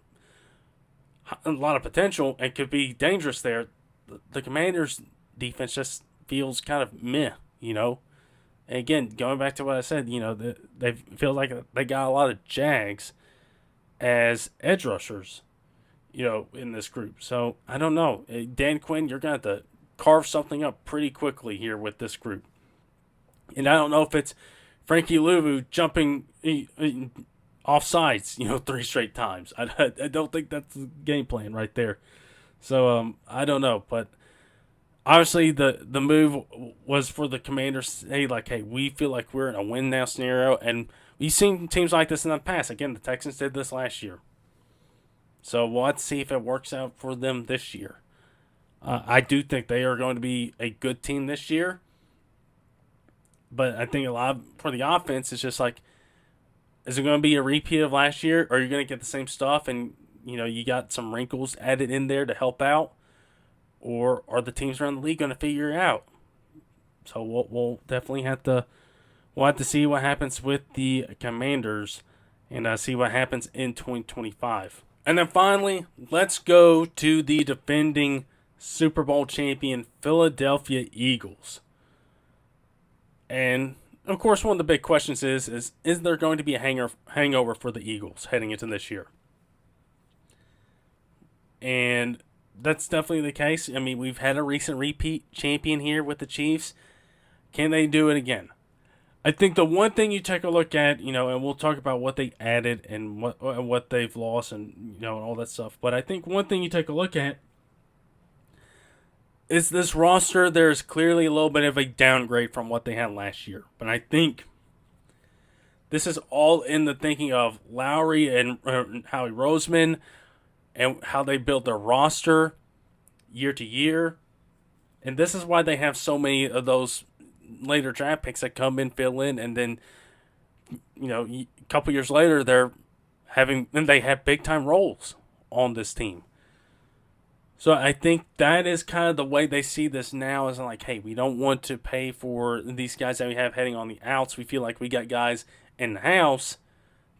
[SPEAKER 1] of potential and could be dangerous there. The Commanders' defense just feels kind of meh, And again, going back to what I said, they feel like they got a lot of Jags as edge rushers, in this group. So I don't know. Dan Quinn, you're going to have to carve something up pretty quickly here with this group. And I don't know if it's Frankie Louvu jumping off sides, 3 straight times. I don't think that's the game plan right there. So I don't know, but obviously the move was for the Commanders to say, like, hey, we feel like we're in a win now scenario, and we've seen teams like this in the past. Again, the Texans did this last year. So we'll have to see if it works out for them this year. I do think they are going to be a good team this year, but I think a lot for the offense is just like, is it going to be a repeat of last year, or are you going to get the same stuff and you got some wrinkles added in there to help out? Or are the teams around the league going to figure it out? So we'll definitely have to see what happens with the Commanders and see what happens in 2025. And then finally, let's go to the defending Super Bowl champion Philadelphia Eagles. And of course, one of the big questions is there going to be a hangover for the Eagles heading into this year? And that's definitely the case. I mean, we've had a recent repeat champion here with the Chiefs. Can they do it again? I think the one thing you take a look at, and we'll talk about what they added and what they've lost and all that stuff. But I think one thing you take a look at is this roster. There's clearly a little bit of a downgrade from what they had last year. But I think this is all in the thinking of Lowry and Howie Roseman, and how they build their roster year to year. And this is why they have so many of those later draft picks that come in, fill in, and then, a couple years later, they have big-time roles on this team. So I think that is kind of the way they see this now, is like, hey, we don't want to pay for these guys that we have heading on the outs. We feel like we got guys in the house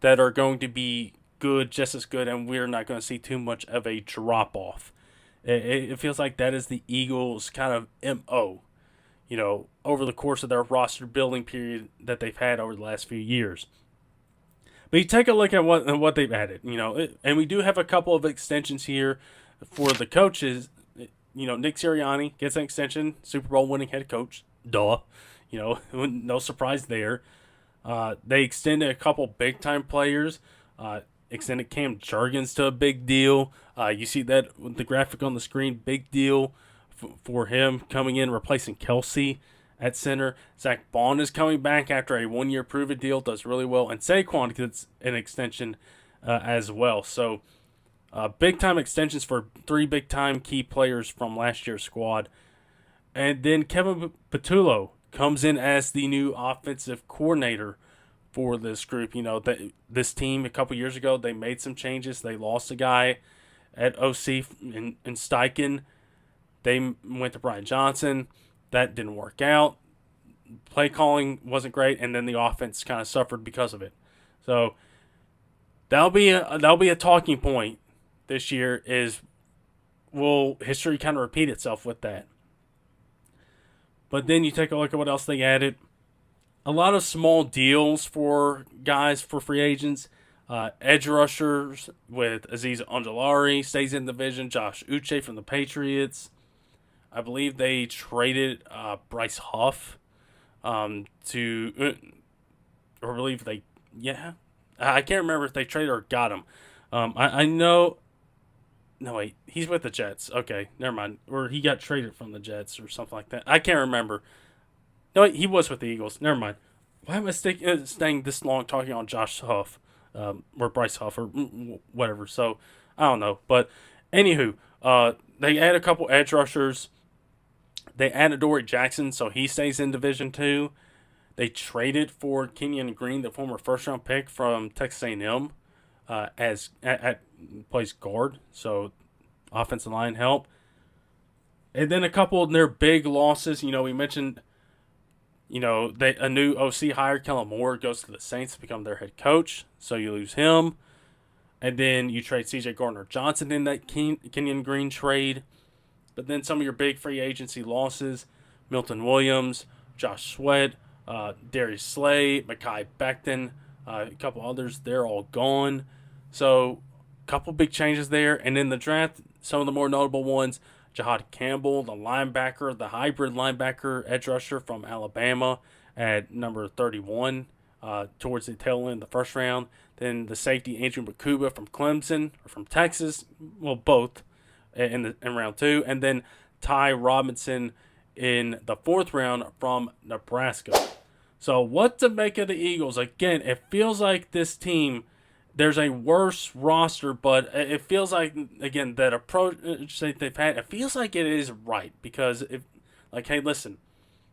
[SPEAKER 1] that are going to be good, just as good, and we're not going to see too much of a drop-off, It feels like that is the Eagles' kind of MO, over the course of their roster building period that they've had over the last few years. But you take a look at what they've added, and we do have a couple of extensions here for the coaches. Nick Sirianni gets an extension, Super Bowl winning head coach. Duh. No surprise there. They extended a couple big time players. Extended Cam Jurgens to a big deal. You see that with the graphic on the screen, big deal for him coming in, replacing Kelsey at center. Zach Bond is coming back after a 1-year prove-it deal, does really well. And Saquon gets an extension as well. So big-time extensions for 3 big-time key players from last year's squad. And then Kevin Patullo comes in as the new offensive coordinator for this group. This team a couple years ago, they made some changes. They lost a guy at OC in Steichen. They went to Brian Johnson. That didn't work out. Play calling wasn't great, and then the offense kind of suffered because of it. So that'll be a talking point this year. Is will history kind of repeat itself with that? But then you take a look at what else they added. A lot of small deals for guys for free agents. Edge rushers with Azeez Ojulari stays in the division. Josh Uche from the Patriots. I believe they traded Bryce Huff I believe I can't remember if they traded or got him. I know. No, wait, he's with the Jets. Okay, never mind. Or he got traded from the Jets or something like that. I can't remember. No, wait, he was with the Eagles. Never mind. Why am I staying this long talking on Josh Huff or Bryce Huff or whatever? So, I don't know. But, anywho, they add a couple edge rushers. They added Dory Jackson, so he stays in Division II. They traded for Kenyon Green, the former first-round pick from Texas A&M, as plays guard, so offensive line help. And then a couple of their big losses. We mentioned, a new OC hire, Kellen Moore, goes to the Saints to become their head coach, so you lose him. And then you trade C.J. Gardner-Johnson in that Kenyon Green trade. But then some of your big free agency losses, Milton Williams, Josh Sweat, Darius Slay, Mekhi Becton, a couple others, they're all gone. So a couple big changes there. And in the draft, some of the more notable ones, Jahad Campbell, the linebacker, the hybrid linebacker, edge rusher from Alabama at number 31 towards the tail end of the first round. Then the safety, Andrew Makuba from Clemson, or from Texas, well, both. In round 2, and then Ty Robinson in the 4th round from Nebraska. So what to make of the Eagles? Again, it feels like this team, there's a worse roster, but it feels like, again, that approach that they've had, it feels like it is right, because hey, listen,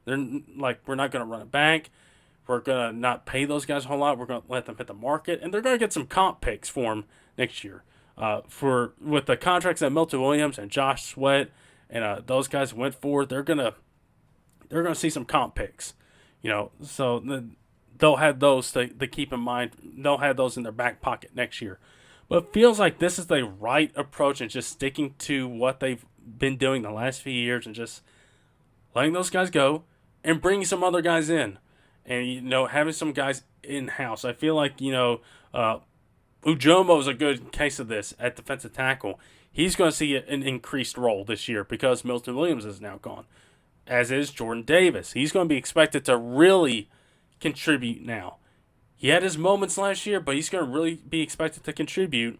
[SPEAKER 1] they're we're not going to run it back. We're going to not pay those guys a whole lot. We're going to let them hit the market, and they're going to get some comp picks for them next year. With the contracts that Milton Williams and Josh Sweat and those guys went for, they're gonna see some comp picks, so they'll have those to keep in mind. They'll have those in their back pocket next year. But it feels like this is the right approach, and just sticking to what they've been doing the last few years and just letting those guys go and bringing some other guys in, and having some guys in house. I feel like Ujomo is a good case of this at defensive tackle. He's going to see an increased role this year because Milton Williams is now gone, as is Jordan Davis. He's going to be expected to really contribute now. He had his moments last year, but he's going to really be expected to contribute,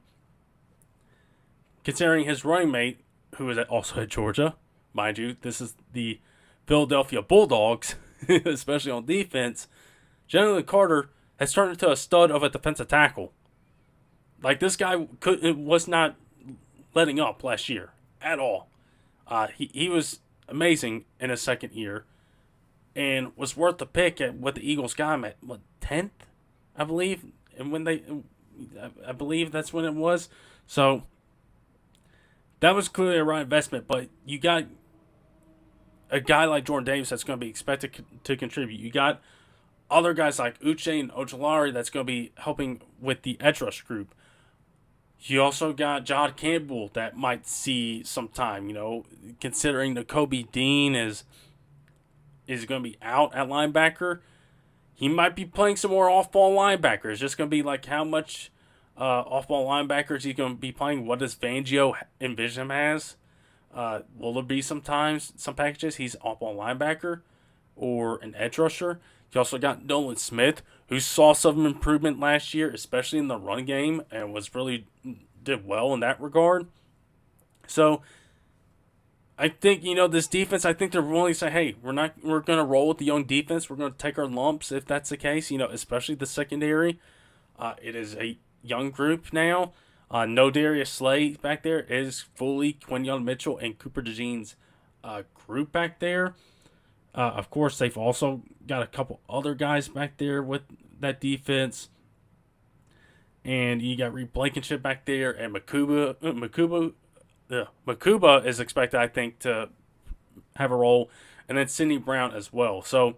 [SPEAKER 1] considering his running mate, who is also at Georgia. Mind you, this is the Philadelphia Bulldogs, especially on defense. Jalen Carter has turned into a stud of a defensive tackle. This guy was not letting up last year at all. He was amazing in his second year and was worth the pick at what the Eagles got him at, 10th, I believe. And I believe that's when it was. So that was clearly a right investment. But you got a guy like Jordan Davis that's going to be expected to contribute. You got other guys like Uche and Ojulari that's going to be helping with the edge rush group. You also got John Campbell that might see some time, considering the Kobe Dean is going to be out at linebacker. He might be playing some more off-ball linebacker. It's just going to be like how much off-ball linebackers he's going to be playing. What does Fangio envision him as? Will there be some packages he's off-ball linebacker or an edge rusher? You also got Nolan Smith, who saw some improvement last year, especially in the run game, and did well in that regard. So I think, this defense, I think they're willing to say, hey, we're going to roll with the young defense. We're going to take our lumps if that's the case, especially the secondary. It is a young group now. No Darius Slay back there. It is fully Quinyon Mitchell and Cooper DeJean's group back there. Of course, they've also got a couple other guys back there with that defense. And you got Reed Blankenship back there, and Makuba is expected, I think, to have a role, and then Sidney Brown as well. So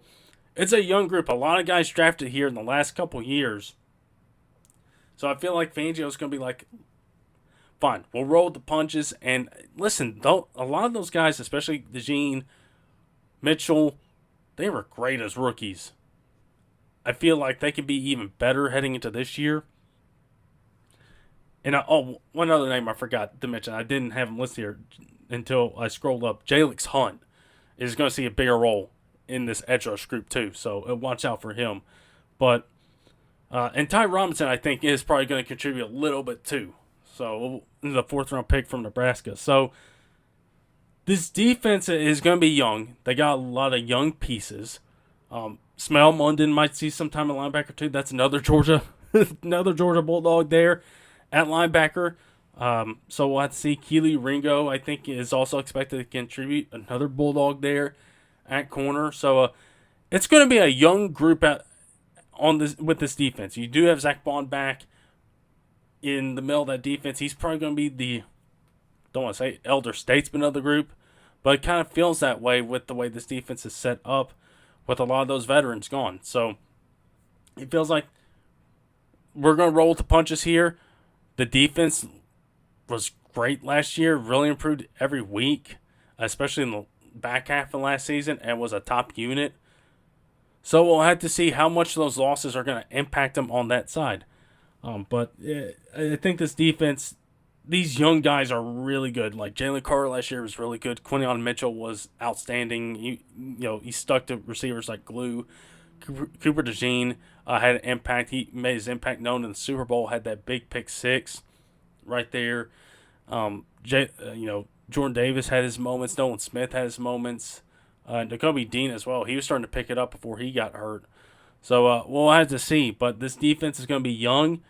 [SPEAKER 1] it's a young group. A lot of guys drafted here in the last couple years. So I feel like Fangio's going to be like, fine, we'll roll with the punches. And listen, a lot of those guys, especially DeJean, Mitchell, they were great as rookies. I feel like they could be even better heading into this year. And one other name I forgot to mention. I didn't have him listed here until I scrolled up. Jalix Hunt is going to see a bigger role in this edge rush group too. So watch out for him. But and Ty Robinson, I think, is probably going to contribute a little bit too. So the 4th round pick from Nebraska. So this defense is going to be young. They got a lot of young pieces. Smell Munden might see some time at linebacker too. That's another Georgia Bulldog there at linebacker. So we'll have to see. Keely Ringo, I think, is also expected to contribute. Another Bulldog there at corner. So it's going to be a young group with this defense. You do have Zach Bond back in the middle of that defense. He's probably going to be don't want to say elder statesman of the group, but it kind of feels that way with the way this defense is set up with a lot of those veterans gone. So it feels like we're going to roll with the punches here. The defense was great last year, really improved every week, especially in the back half of last season, and was a top unit. So we'll have to see how much those losses are going to impact them on that side. But I think this defense, these young guys are really good. Like Jalen Carter last year was really good. Quinyon Mitchell was outstanding. He stuck to receivers like glue. Cooper DeJean had an impact. He made his impact known in the Super Bowl. Had that big pick 6 right there. Jordan Davis had his moments. Nolan Smith had his moments. Nakobe Dean as well. He was starting to pick it up before he got hurt. So we'll have to see. But this defense is going to be young.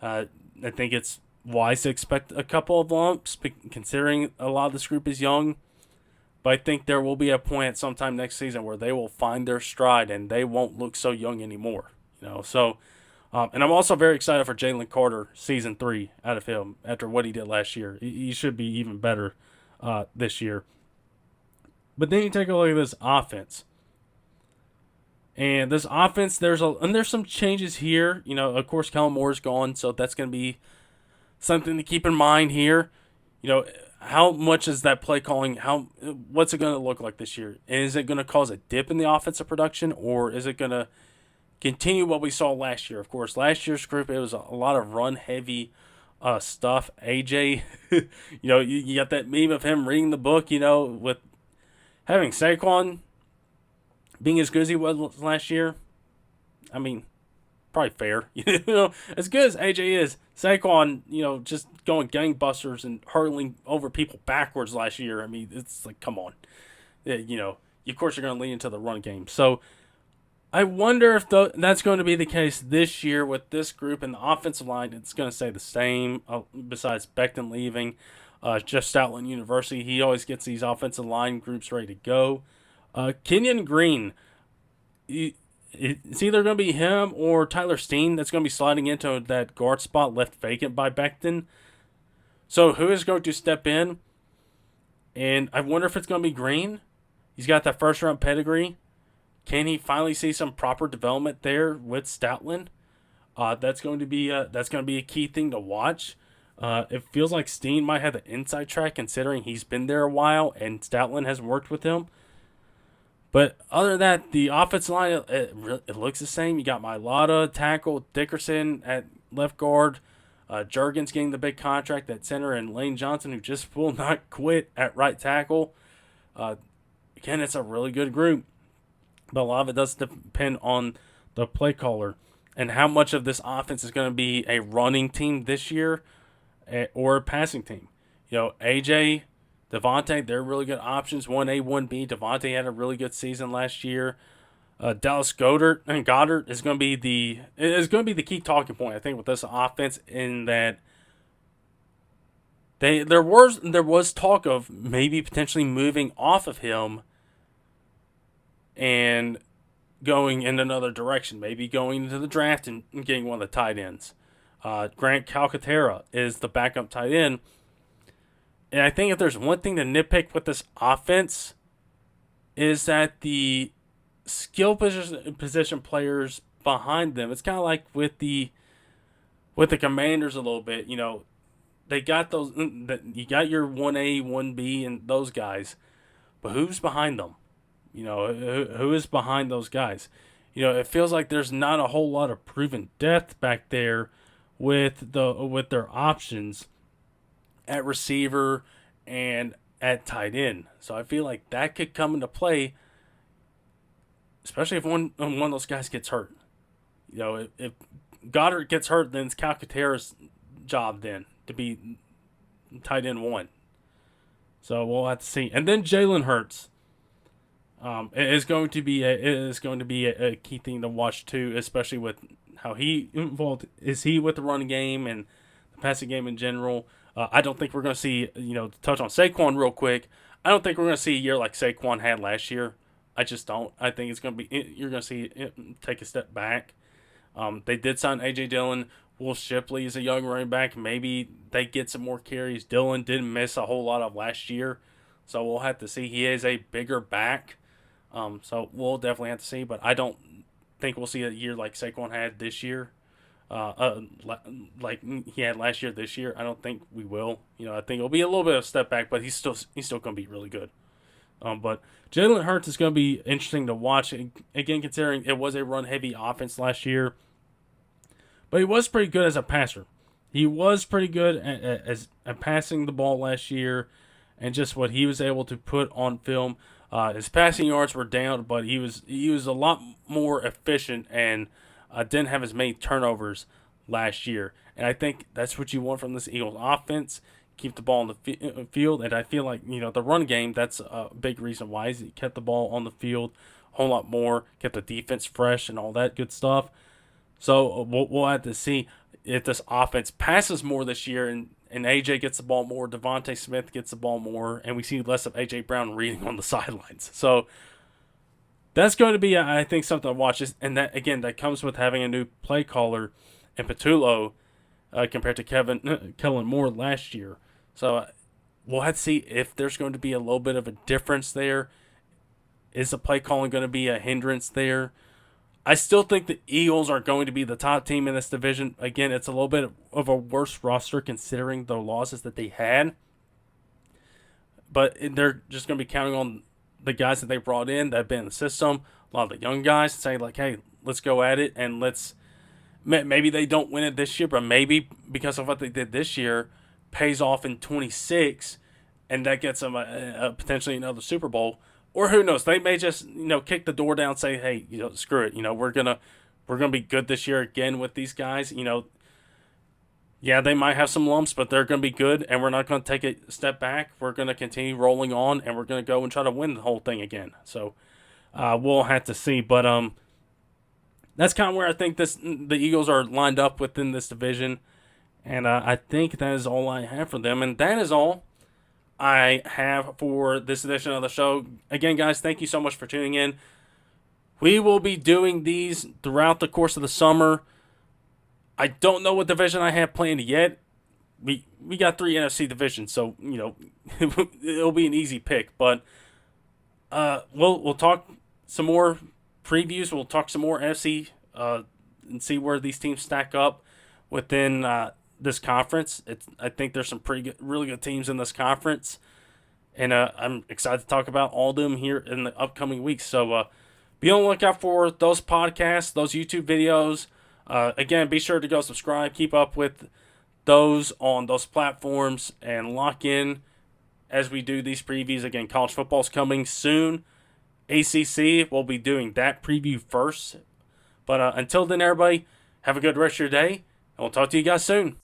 [SPEAKER 1] I think it's wise to expect a couple of lumps, considering a lot of this group is young. But I think there will be a point at sometime next season where they will find their stride and they won't look so young anymore. So, and I'm also very excited for Jalen Carter season 3 out of him after what he did last year. He should be even better this year. But then you take a look at this offense. And this offense, there's some changes here. Of course, Kellen Moore's gone, so that's going to be something to keep in mind here. How much is that play calling? What's it going to look like this year? And is it going to cause a dip in the offensive production, or is it going to continue what we saw last year? Of course, last year's group, it was a lot of run-heavy stuff. AJ, you got that meme of him reading the book, with having Saquon being as good as he was last year. I mean, probably fair. As good as AJ is, Saquon, just going gangbusters and hurtling over people backwards last year. I mean, it's like, come on. Of course you're going to lean into the run game. So I wonder if that's going to be the case this year with this group and the offensive line. It's going to stay the same, besides Becton leaving. Jeff Stoutland University, he always gets these offensive line groups ready to go. Kenyon Green, it's either going to be him or Tyler Steen that's going to be sliding into that guard spot left vacant by Becton. So who is going to step in? And I wonder if it's going to be Green. He's got that first-round pedigree. Can he finally see some proper development there with Stoutland? That's going to be a key thing to watch. It feels like Steen might have the inside track considering he's been there a while and Stoutland has worked with him. But other than that, the offensive line, it looks the same. You got Mailata, tackle, Dickerson at left guard, Jurgens getting the big contract at center, and Lane Johnson, who just will not quit at right tackle. Again, it's a really good group. But a lot of it does depend on the play caller and how much of this offense is going to be a running team this year or a passing team. AJ, Devontae, they're really good options. 1A, 1B. Devontae had a really good season last year. Dallas Goddard is going to be the key talking point, I think, with this offense. In that there was talk of maybe potentially moving off of him and going in another direction, maybe going into the draft and getting one of the tight ends. Grant Calcaterra is the backup tight end. And I think if there's one thing to nitpick with this offense is that the skill position players behind them, it's kind of like with the Commanders a little bit. They got those. You got your 1A, 1B, and those guys, but who's behind them? Who is behind those guys? It feels like there's not a whole lot of proven depth back there with their options at receiver and at tight end. So I feel like that could come into play, especially if one of those guys gets hurt. If Goddard gets hurt, then it's Calcaterra's job then to be tight end one. So we'll have to see. And then Jalen Hurts. It is going to be a key thing to watch too, especially with how he involved is he with the running game and the passing game in general. I don't think we're going to see, to touch on Saquon real quick, I don't think we're going to see a year like Saquon had last year. I just don't. I think it's going to be, you're going to see it take a step back. They did sign A.J. Dillon. Will Shipley is a young running back. Maybe they get some more carries. Dillon didn't miss a whole lot of last year, so we'll have to see. He is a bigger back. So we'll definitely have to see, but I don't think we'll see a year like Saquon had this year, like he had last year. This year, I don't think we will. I think it'll be a little bit of a step back, but he's still going to be really good. But Jalen Hurts is going to be interesting to watch again, considering it was a run heavy offense last year, but he was pretty good as a passer. He was pretty good at passing the ball last year, and just what he was able to put on film. His passing yards were down, but he was a lot more efficient and didn't have as many turnovers last year. And I think that's what you want from this Eagles offense. Keep the ball on the field, and I feel like the run game. That's a big reason why he kept the ball on the field a whole lot more, kept the defense fresh, and all that good stuff. So we'll have to see if this offense passes more this year and AJ gets the ball more, Devontae Smith gets the ball more, and we see less of AJ Brown reading on the sidelines. So that's going to be, I think, something to watch. And that comes with having a new play caller in Patullo compared to Kellen Moore last year. So we'll have to see if there's going to be a little bit of a difference there. Is the play calling going to be a hindrance there? I still think the Eagles are going to be the top team in this division. Again, it's a little bit of a worse roster considering the losses that they had. But they're just going to be counting on the guys that they brought in that have been in the system. A lot of the young guys saying, like, hey, let's go at it. And maybe they don't win it this year, but maybe because of what they did this year pays off in 26, and that gets them potentially another Super Bowl. Or who knows? They may just kick the door down, and say, "Hey, screw it. We're gonna be good this year again with these guys. Yeah, they might have some lumps, but they're gonna be good, and we're not gonna take a step back. We're gonna continue rolling on, and we're gonna go and try to win the whole thing again." So we'll have to see. But that's kind of where I think the Eagles are lined up within this division, and I think that is all I have for them, and that is all I have for this edition of the show. Again, guys, thank you so much for tuning in. We will be doing these throughout the course of the summer. I don't know what division I have planned yet. We got 3 NFC divisions, so it'll be an easy pick. But we'll talk some more previews. We'll talk some more NFC and see where these teams stack up within this conference. I think there's some really good teams in this conference, and I'm excited to talk about all of them here in the upcoming weeks. So be on the lookout for those podcasts, those YouTube videos. Again, be sure to go subscribe, keep up with those on those platforms, and lock in as we do these previews. Again, college football's coming soon. ACC, we'll be doing that preview first. But until then, everybody, have a good rest of your day, and we'll talk to you guys soon.